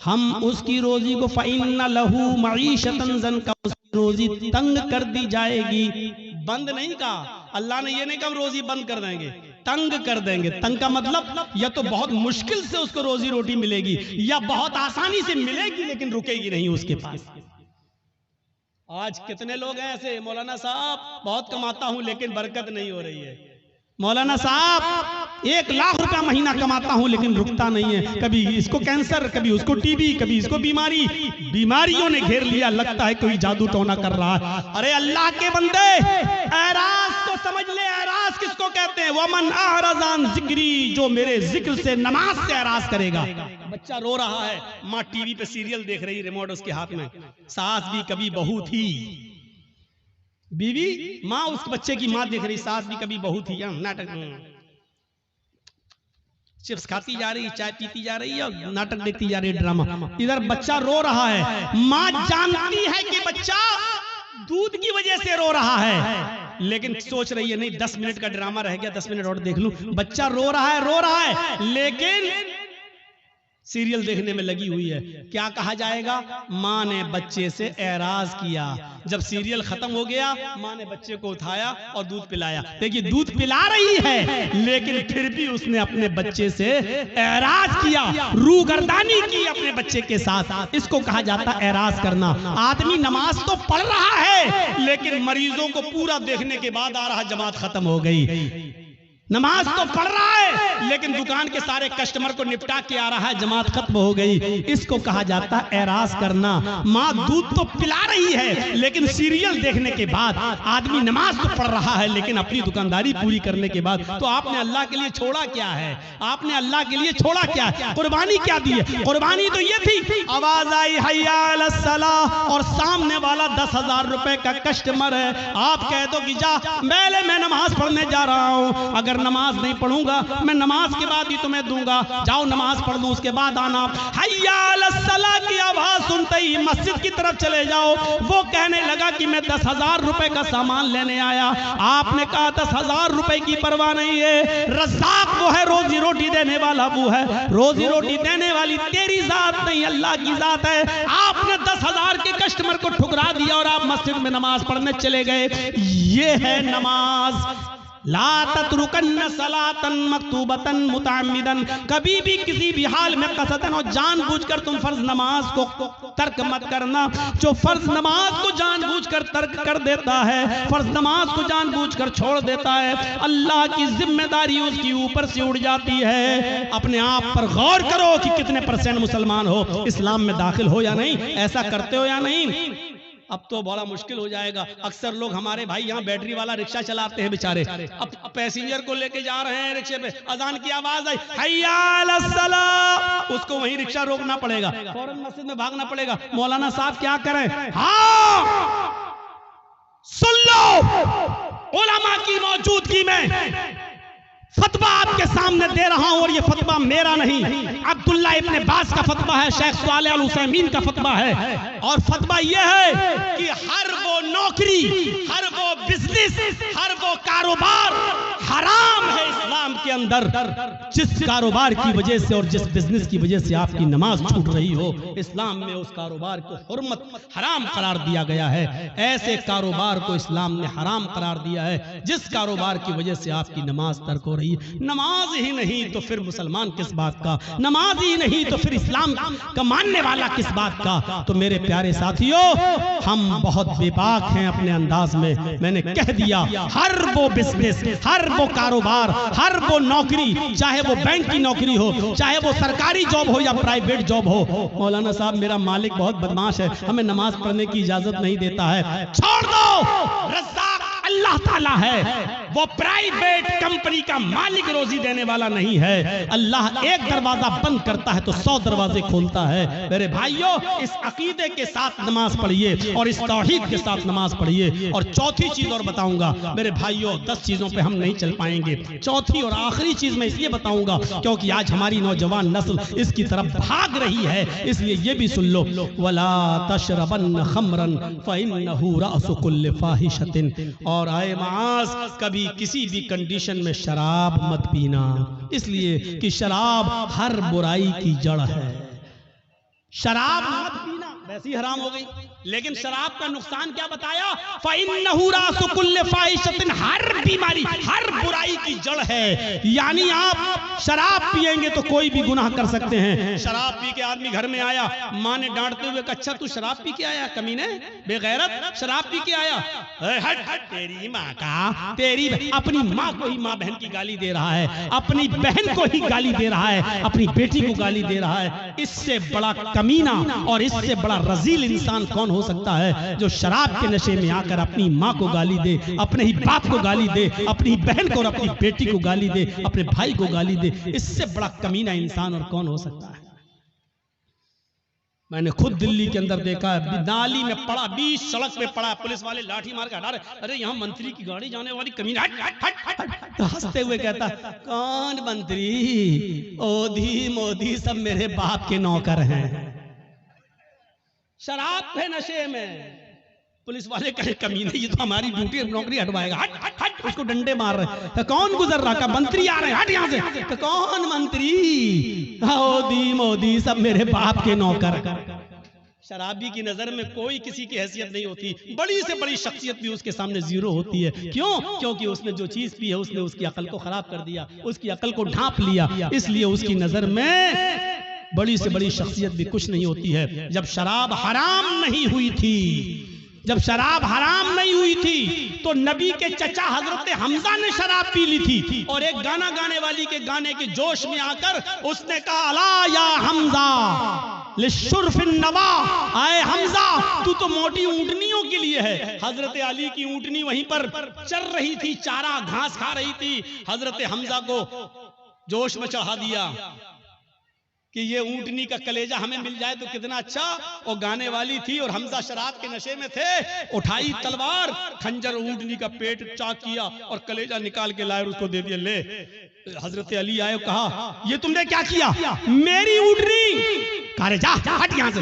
हम उसकी रोजी को फ़इन्न लहू मईशतन ज़ंका, उसकी रोजी तंग कर दी जाएगी। बंद नहीं कहा अल्लाह ने, ये नहीं कहा रोजी बंद कर देंगे, तंग कर देंगे। तंग का मतलब या तो बहुत मुश्किल से उसको रोजी रोटी मिलेगी या बहुत आसानी से मिलेगी लेकिन रुकेगी नहीं उसके पास। आज कितने लोग हैं ऐसे, मौलाना साहब बहुत कमाता हूं लेकिन बरकत नहीं हो रही है। मौलाना साहब 1 लाख रुपया महीना कमाता हूं लेकिन रुकता नहीं है। कभी इसको कैंसर, कभी उसको टीबी, कभी इसको बीमारी, बीमारियों ने घेर लिया, लगता है कोई जादू टोना कर रहा है। अरे अल्लाह के बंदे एराज को समझ ले। एराज किसको कहते हैं? वमन अअरज़ अन ज़िक्री, जो मेरे जिक्र से नमाज से एराज करेगा। बच्चा रो रहा है, माँ टीवी पे सीरियल देख रही, रिमोट उसके हाथ में, सास भी कभी बहू थी, बीवी माँ उस बच्चे की माँ देख रही, सास भी कभी बहू थी, नाटक, चिप्स खाती जा रही, चाय पीती जा रही है, नाटक देखती जा रही, ड्रामा। इधर बच्चा रो रहा है, माँ जानती है कि बच्चा दूध की वजह से रो रहा है लेकिन सोच रही है नहीं 10 मिनट का ड्रामा रह गया, 10 मिनट और देख लूं। बच्चा रो रहा है लेकिन सीरियल देखने में लगी हुई है। क्या कहा जाएगा? माँ ने बच्चे से एराज किया। जब सीरियल खत्म हो गया माँ ने बच्चे को उठाया और दूध पिलाया। देखिए दूध पिला रही है लेकिन फिर भी उसने अपने बच्चे से एराज किया, रूगर्दानी की अपने बच्चे के साथ। इसको कहा जाता एराज करना। आदमी नमाज तो पढ़ रहा है लेकिन मरीजों को पूरा देखने के बाद आ रहा जमात खत्म हो गई। नमाज तो पढ़ रहा है लेकिन दुकान के सारे कस्टमर को निपटा के आ रहा है, जमात खत्म हो गई। इसको कहा जाता है एराज करना। माँ दूध तो पिला रही है लेकिन सीरियल देखने के बाद आदमी नमाज तो पढ़ रहा है लेकिन अपनी दुकानदारी पूरी करने के बाद, तो आपने अल्लाह के लिए छोड़ा क्या है? आपने अल्लाह के लिए छोड़ा क्या है? कुर्बानी क्या दी है? कुर्बानी तो ये थी, आवाज आई हय्या अलस सलाह और सामने वाला 10,000 रुपए का कस्टमर है, आप कह दो कि जा पहले मैं नमाज पढ़ने जा रहा हूँ, अगर नमाज नहीं पढ़ूंगा मैं नमाज के बाद ही तुम्हें दूंगा, जाओ नमाज पढ़ लो उसके बाद आना। हय्या अलस सलाह की आवाज सुनते ही मस्जिद की तरफ चले जाओ। वो कहने लगा कि मैं 10,000 रुपए का सामान लेने आया। आपने कहा 10,000 रुपए की परवाह नहीं है, रज़्ज़ाक़ वो है, रोजी रोटी देने वाला वो है, रोजी रोटी देने वाली तेरी जात नहीं अल्लाह की जात है। आपने 10,000 के कस्टमर को ठुकरा दिया और आप मस्जिद में नमाज पढ़ने चले गए। ये है नमाज। ला तत्रुकन्न सलातन मक्तूबतन मुताम्मिदन, कभी भी किसी भी हाल में कसदन और जानबूझकर तुम फर्ज नमाज को तर्क मत करना। जो फर्ज नमाज को जानबूझकर तर्क कर देता है, फर्ज नमाज को जानबूझकर छोड़ देता है, अल्लाह की जिम्मेदारी उसकी ऊपर से उड़ जाती है। अपने आप पर गौर करो कि कितने % मुसलमान हो, इस्लाम में दाखिल हो या नहीं, ऐसा करते हो या नहीं। अब तो बड़ा मुश्किल हो जाएगा। अक्सर लोग हमारे भाई यहाँ बैटरी वाला रिक्शा चलाते हैं बेचारे, अब पैसेंजर को लेके जा रहे हैं रिक्शे पे, अजान की आवाज आई हय्या अलस सलाह, उसको वहीं रिक्शा रोकना पड़ेगा, फौरन मस्जिद में भागना पड़ेगा। मौलाना साहब क्या करें? हाँ सुन लो, उलमा की मौजूदगी में फतवा आपके सामने दे रहा हूं और ये फतवा मेरा नहीं, अब्दुल्ला इब्ने बास का फतवा है, शेख सालेह अल उसैमीन का फतवा है। और फतवा ये है कि हर वो नौकरी, हर वो बिजनेस, हर वो कारोबार, हराम है इस्लाम के अंदर। जिस कारोबार की वजह से और जिस बिजनेस की वजह से आपकी नमाज छूट रही हो, इस्लाम में उस कारोबार को हुर्मत हराम करार दिया गया है। ऐसे कारोबार को इस्लाम ने हराम करार दिया है जिस कारोबार की वजह से आपकी नमाज तर्क हो रही है। नमाज ही नहीं तो फिर मुसलमान किस बात का, नमाज ही नहीं तो फिर इस्लाम का मानने वाला किस बात का। तो मेरे प्यारे साथियों, हम बहुत बेबाक हैं अपने अंदाज में। मैंने कह दिया, हर वो बिजनेस, हर वो कारोबार, हर वो नौकरी, चाहे वो बैंक की नौकरी हो, चाहे वो सरकारी जॉब हो या प्राइवेट जॉब हो, मौलाना साहब मेरा मालिक बहुत बदमाश है, हमें नमाज पढ़ने की इजाजत नहीं देता है, छोड़ दो। रज़्ज़ाक़ अल्लाह ताला है, वो प्राइवेट कंपनी का मालिक रोजी देने वाला नहीं है। अल्लाह एक दरवाजा बंद करता है तो 100 दरवाजे खोलता है। मेरे भाइयों, इस अकीदे के साथ नमाज पढ़िए और इस तौहीद के साथ नमाज पढ़िए। और चौथी चीज और बताऊंगा मेरे भाइयों, 10 चीजों पे हम नहीं चल पाएंगे। चौथी और आखिरी चीज मैं इसलिए बताऊंगा क्योंकि आज हमारी नौजवान नस्ल इसकी तरफ भाग रही है, इसलिए ये भी सुन लो, वला तशरबन खमरन फइन्नहु रअसु कुल्लि फाहिशतिन। और आए मास, कभी किसी भी कंडीशन में शराब मत पीना, इसलिए कि शराब हर बुराई की जड़ है। शराब मत पीना वैसी हराम हो गई, लेकिन शराब का नुकसान क्या बताया? फ़इन्नहु रासु कुल्लि फ़ाहिशतिन, हर बीमारी, हर बुराई की जड़ है। यानी आप शराब पिएंगे तो कोई भी गुनाह कर सकते हैं। शराब पी के आदमी घर में आया, माँ ने डांटते हुए कहा, अच्छा तू शराब पी के आया कमीने, बेगैरत, शराब पी के आया, हट हट, तेरी माँ का, तेरी अपनी माँ को ही माँ बहन की गाली दे रहा है, अपनी बहन को ही गाली दे रहा है, अपनी बेटी को गाली दे रहा है। इससे बड़ा कमीना और इससे बड़ा रजील इंसान कौन हो सकता है जो शराब के नशे में आकर अपनी माँ को गाली दे, अपने ही बाप को गाली दे, अपनी बहन को और अपनी बेटी को गाली दे, अपने भाई को गाली दे। इससे बड़ा कमीना इंसान और कौन हो सकता है? मैंने खुद दिल्ली के अंदर देखा है, नाली में पड़ा, 20 सड़क पे पड़ा, पुलिस वाले लाठी मार के हटा रहे, अरे यहाँ मंत्री की गाड़ी जाने वाली, कमीना, हट हट हट हट। तो हंसते हुए कहता, कौन मंत्री? ओधी मोदी सब मेरे बाप के नौकर हैं। शराब के नशे में पुलिस वाले कहे, कमीने ये तो हमारी ड्यूटी नौकरी हटवाएगा, हट हट हट, उसको डंडे मार रहे। तो कौन गुजर रहा का? मंत्री आ रहे हैं, हट यहाँ से। तो कौन मंत्री? मोदी मोदी सब मेरे बाप के नौकर। शराबी की नजर में कोई किसी की हैसियत नहीं होती, बड़ी से बड़ी शख्सियत भी उसके सामने जीरो होती है। क्यों? क्योंकि उसने जो चीज पी है उसने उसकी अकल को खराब कर दिया, उसकी अकल को ढांप लिया, इसलिए उसकी नजर में बड़ी से बड़ी शख्सियत भी कुछ नहीं होती है। जब शराब हराम नहीं हुई थी, जब शराब हराम नहीं हुई थी तो नबी के चचा हजरत हमजा ने शराब पी ली थी, और एक गाना गाने वाली के गाने के जोश में आकर उसने कहा, अला या हमजा लिशुर्फिन नवा, आए हमजा तू तो मोटी ऊंटनियों के लिए है। हजरत अली की ऊंटनी वहीं पर चर रही थी, चारा घास खा रही थी। हजरत हमजा को जोश में चढ़ा दिया कि ये ऊंटनी का कलेजा हमें मिल जाए तो कितना अच्छा। और गाने वाली थी और हमजा शराब के नशे में थे, उठाई तलवार, खंजर ऊंटनी का पेट चाक किया और कलेजा निकाल के लाए, उसको दे दिया, ले। हजरत अली आए, कहा ये तुमने क्या किया? मेरी ऊंटनी। अरे जा हट यहाँ से।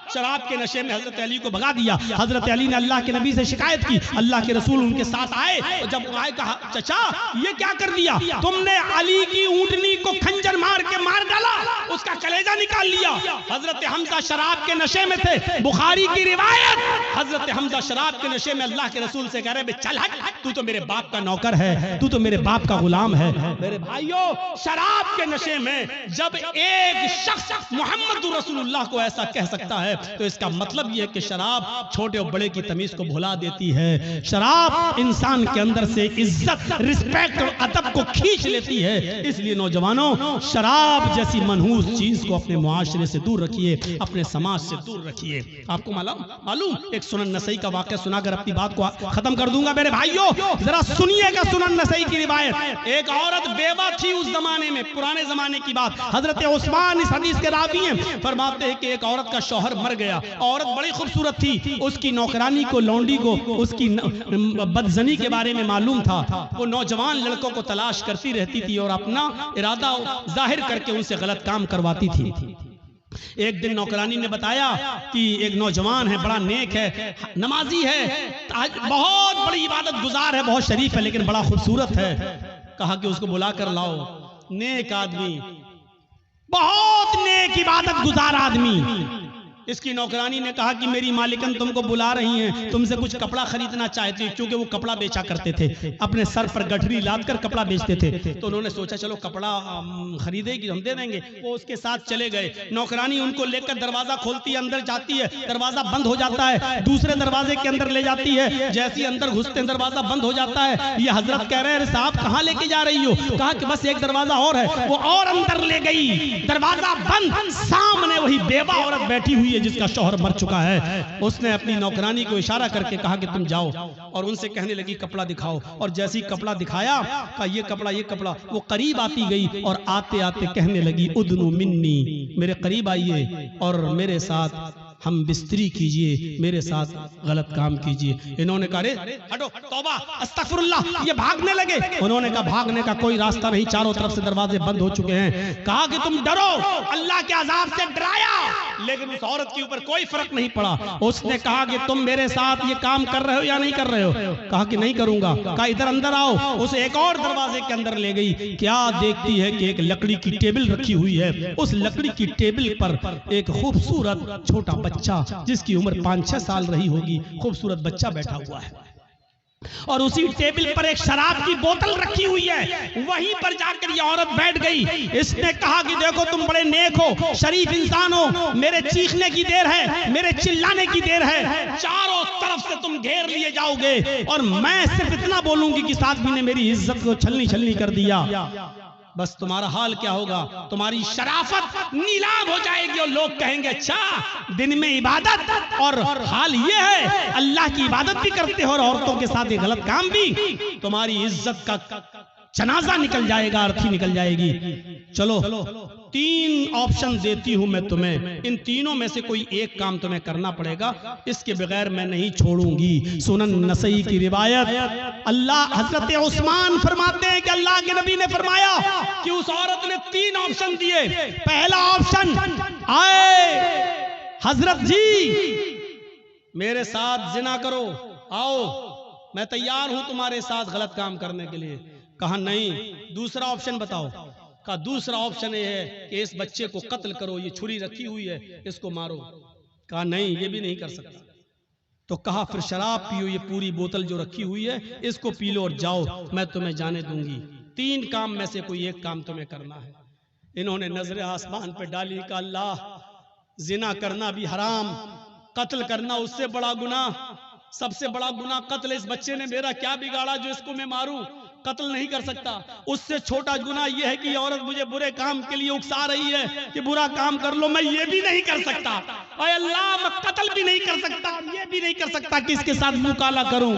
शराब के नशे में हजरत अली को भगा दिया। हजरत अली ने अल्लाह के नबी से शिकायत की, अल्लाह के रसूल उनके साथ आए, और जब आए कहा, चचा ये क्या कर दिया तुमने? अली की ऊंटनी को खंजर मार के मार डाला, उसका कलेजा निकाल लिया। हजरत हमजा शराब के नशे में थे, बुखारी की रिवायत, हजरत हमजा शराब के नशे में अल्लाह के रसूल से कह रहे, चल हट, तू तो मेरे बाप का नौकर है, तू तो मेरे बाप का गुलाम है। मेरे भाइयों, शराब के नशे में जब एक शख्स मोहम्मद रसूलुल्लाह को ऐसा कह सकता है तो इसका मतलब यह है कि शराब छोटे और बड़े की तमीज को भुला देती है। शराब इंसान के अंदर से इज्जत, रिस्पेक्ट और अदब को खींच लेती है। इसलिए नौजवानों, शराब जैसी मनहूस चीज को अपने मुआशरे से दूर रखिए, अपने समाज से दूर रखिए। आपको मालूम एक सुनन नसई का वाक़या सुनाकर अपनी बात को खत्म कर दूंगा। मेरे भाइयों जरा सुनिएगा सुनन नसई की रिवायत। एक औरत बेवा थी उस जमाने में, पुराने जमाने की बात। हजरत उस्मान इस हदीस के रावी हैं, फरमाते हैं कि एक औरत का शौहर मर गया। औरत बड़ी खूबसूरत थी, उसकी नौकरानी को, लौंडी को उसकी बदजनी के बारे में मालूम था। वो नौजवान लड़कों को तलाश करती रहती थी और अपना इरादा जाहिर करके उनसे गलत काम करवाती थी। एक दिन नौकरानी ने बताया कि एक नौजवान है, बड़ा नेक है, नमाजी है, बहुत बड़ी इबादत गुजार है, बहुत शरीफ है, लेकिन बड़ा खूबसूरत है। कहा कि उसको बुला कर लाओ। नेक आदमी, बहुत नेक इबादत गुजार आदमी। इसकी नौकरानी ने कहा कि मेरी मालिकन तुमको बुला रही हैं, तुमसे कुछ कपड़ा खरीदना चाहती है, क्योंकि वो कपड़ा बेचा करते थे, अपने सर पर गठरी लाद कर कपड़ा बेचते थे। तो उन्होंने सोचा चलो कपड़ा खरीदेगी, हम दे देंगे। वो उसके साथ चले गए। नौकरानी उनको लेकर दरवाजा खोलती है, अंदर जाती है, दरवाजा बंद हो जाता है, दूसरे दरवाजे के अंदर ले जाती है। जैसे ही अंदर घुसते हैं दरवाजा बंद हो जाता है। ये हजरत कह रहे हैं साहब कहाँ लेके जा रही हो? कहा कि बस एक दरवाजा और है। वो और अंदर ले गई, दरवाजा बंद, सामने वही बेवा औरत बैठी हुई जिसका शौहर मर चुका है। उसने अपनी नौकरानी को इशारा करके कहा कि तुम जाओ, और उनसे कहने लगी कपड़ा दिखाओ। और जैसी कपड़ा दिखाया, कहा ये कपड़ा, ये कपड़ा। वो करीब आती गई और आते आते कहने लगी उदनु मिन्नी, मेरे करीब आइए और मेरे साथ हम बिस्तरी कीजिए, मेरे साथ गलत काम कीजिए। इन्होंने कहा अरे हटो, तौबा, अस्तगफिरुल्लाह। ये भागने लगे। उन्होंने कहा भागने का कोई रास्ता नहीं, चारों तरफ से दरवाजे बंद हो चुके हैं। कहा कि तुम डरो, अल्लाह के अजाब से डराया, लेकिन उस औरत के ऊपर कोई फर्क नहीं पड़ा। उसने कहा कि तुम मेरे साथ ये काम कर रहे हो या नहीं कर रहे हो? कहा कि नहीं करूंगा। कहा इधर अंदर आओ। उसे एक और दरवाजे के अंदर ले गई। क्या देखती है कि एक लकड़ी की टेबल रखी हुई है। उस लकड़ी की टेबल पर एक खूबसूरत छोटा बच्चा, जिसकी उम्र 5-6 साल रही होगी, खूबसूरत बच्चा बैठा हुआ है। और उसी टेबल पर एक शराब की बोतल रखी हुई है। वहीं पर जाकर ये औरत बैठ गई। इसने कहा कि देखो तुम बड़े नेक हो, शरीफ इंसान हो, मेरे चीखने की देर है, मेरे चिल्लाने की देर है, चारों तरफ से तुम घेर लिए जाओगे और मैं सिर्फ इतना बोलूंगी कि इस आदमी ने मेरी इज्जत को छलनी छलनी कर दिया। बस तुम्हारा हाल क्या होगा? तुम्हारी शराफत नीलाम हो जाएगी और लोग कहेंगे अच्छा दिन में इबादत और हाल ये है, अल्लाह की इबादत भी करते हो और औरतों के साथ ये गलत काम भी। तुम्हारी इज्जत का जनाजा निकल जाएगा, अर्थी निकल जाएगी। चलो 3 ऑप्शन देती हूं मैं तुम्हें, इन तीनों में से कोई एक काम तुम्हें करना पड़ेगा, इसके बगैर मैं नहीं छोड़ूंगी। सुनन नसई की रिवायत, अल्लाह हजरत उस्मान फरमाते हैं कि अल्लाह के नबी ने फरमाया कि उस औरत ने 3 ऑप्शन दिए। पहला ऑप्शन, आए हजरत जी मेरे साथ जिना करो, आओ मैं तैयार हूं तुम्हारे साथ गलत काम करने के लिए। कहा नहीं। दूसरा ऑप्शन बताओ। कहा दूसरा ऑप्शन ये है कि इस बच्चे को कत्ल करो, ये छुरी रखी हुई है, इसको मारो। कहा नहीं, ये भी नहीं कर सकता। तो कहा फिर शराब पियो, ये पूरी बोतल जो रखी हुई है इसको पी लो और जाओ, मैं तुम्हें जाने दूंगी। 3 काम में से कोई एक काम तुम्हें करना है। इन्होंने नजर आसमान पे डाली, का अल्लाह जिना करना भी हराम, कत्ल करना उससे बड़ा गुनाह, सबसे बड़ा गुनाह कत्ल। इस बच्चे ने मेरा क्या बिगाड़ा जो इसको मैं मारूं? कत्ल नहीं कर सकता। उससे छोटा गुनाह यह है कि औरत मुझे बुरे काम के लिए उकसा रही है कि बुरा काम कर लो, मैं ये भी नहीं कर सकता। अरे अल्लाह, मैं कत्ल भी नहीं कर सकता, ये भी नहीं कर सकता कि इसके साथ मुंह काला करूं।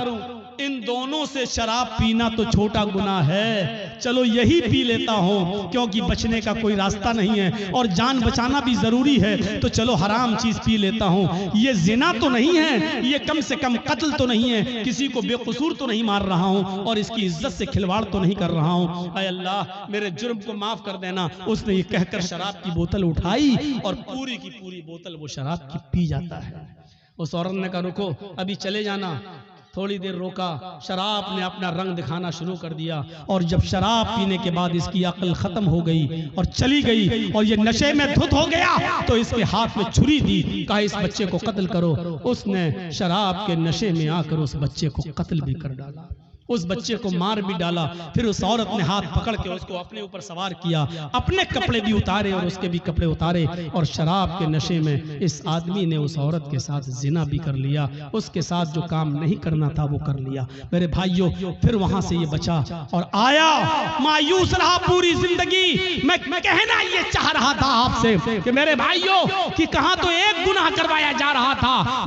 इन दोनों से शराब पीना तो छोटा गुनाह है, चलो यही पी लेता हूं, क्योंकि बचने का कोई रास्ता नहीं है और जान बचाना भी जरूरी है, तो चलो हराम चीज पी लेता हूं। ये जिना तो नहीं है, ये कम से कम कत्ल तो नहीं है, किसी को बेकसूर तो नहीं मार रहा हूं और इसकी इज्जत से खिलवाड़ तो नहीं कर रहा हूं। ऐ अल्लाह मेरे जुर्म को माफ कर देना। उसने ये कहकर शराब की बोतल उठाई और पूरी की पूरी बोतल वो शराब की पी जाता है। उस औरत ने कहा रुको, अभी चले जाना। थोड़ी देर रोका, शराब ने अपना रंग दिखाना शुरू कर दिया और जब शराब पीने के बाद इसकी अक्ल खत्म हो गई और चली गई और ये नशे में धुत हो गया, तो इसके हाथ में छुरी दी, कहा इस बच्चे को कत्ल करो। उसने शराब के नशे में आकर उस बच्चे को कत्ल भी कर डाला, उस बच्चे को मार भी डाला। फिर उस औरत ने हाथ पकड़ के उसको अपने ऊपर सवार किया, अपने कपड़े भी उतारे और उसके भी कपड़े उतारे और शराब के नशे में इस आदमी ने उस औरत के साथ जिना भी कर लिया। उसके साथ जो काम नहीं करना था वो कर लिया। मेरे भाइयों, फिर वहां से ये बचा और आया, मायूस रहा पूरी जिंदगी। मैं कहना ये चाह रहा था आपसे कि मेरे भाइयों कि कहां तो एक गुनाह करवाया जा रहा था,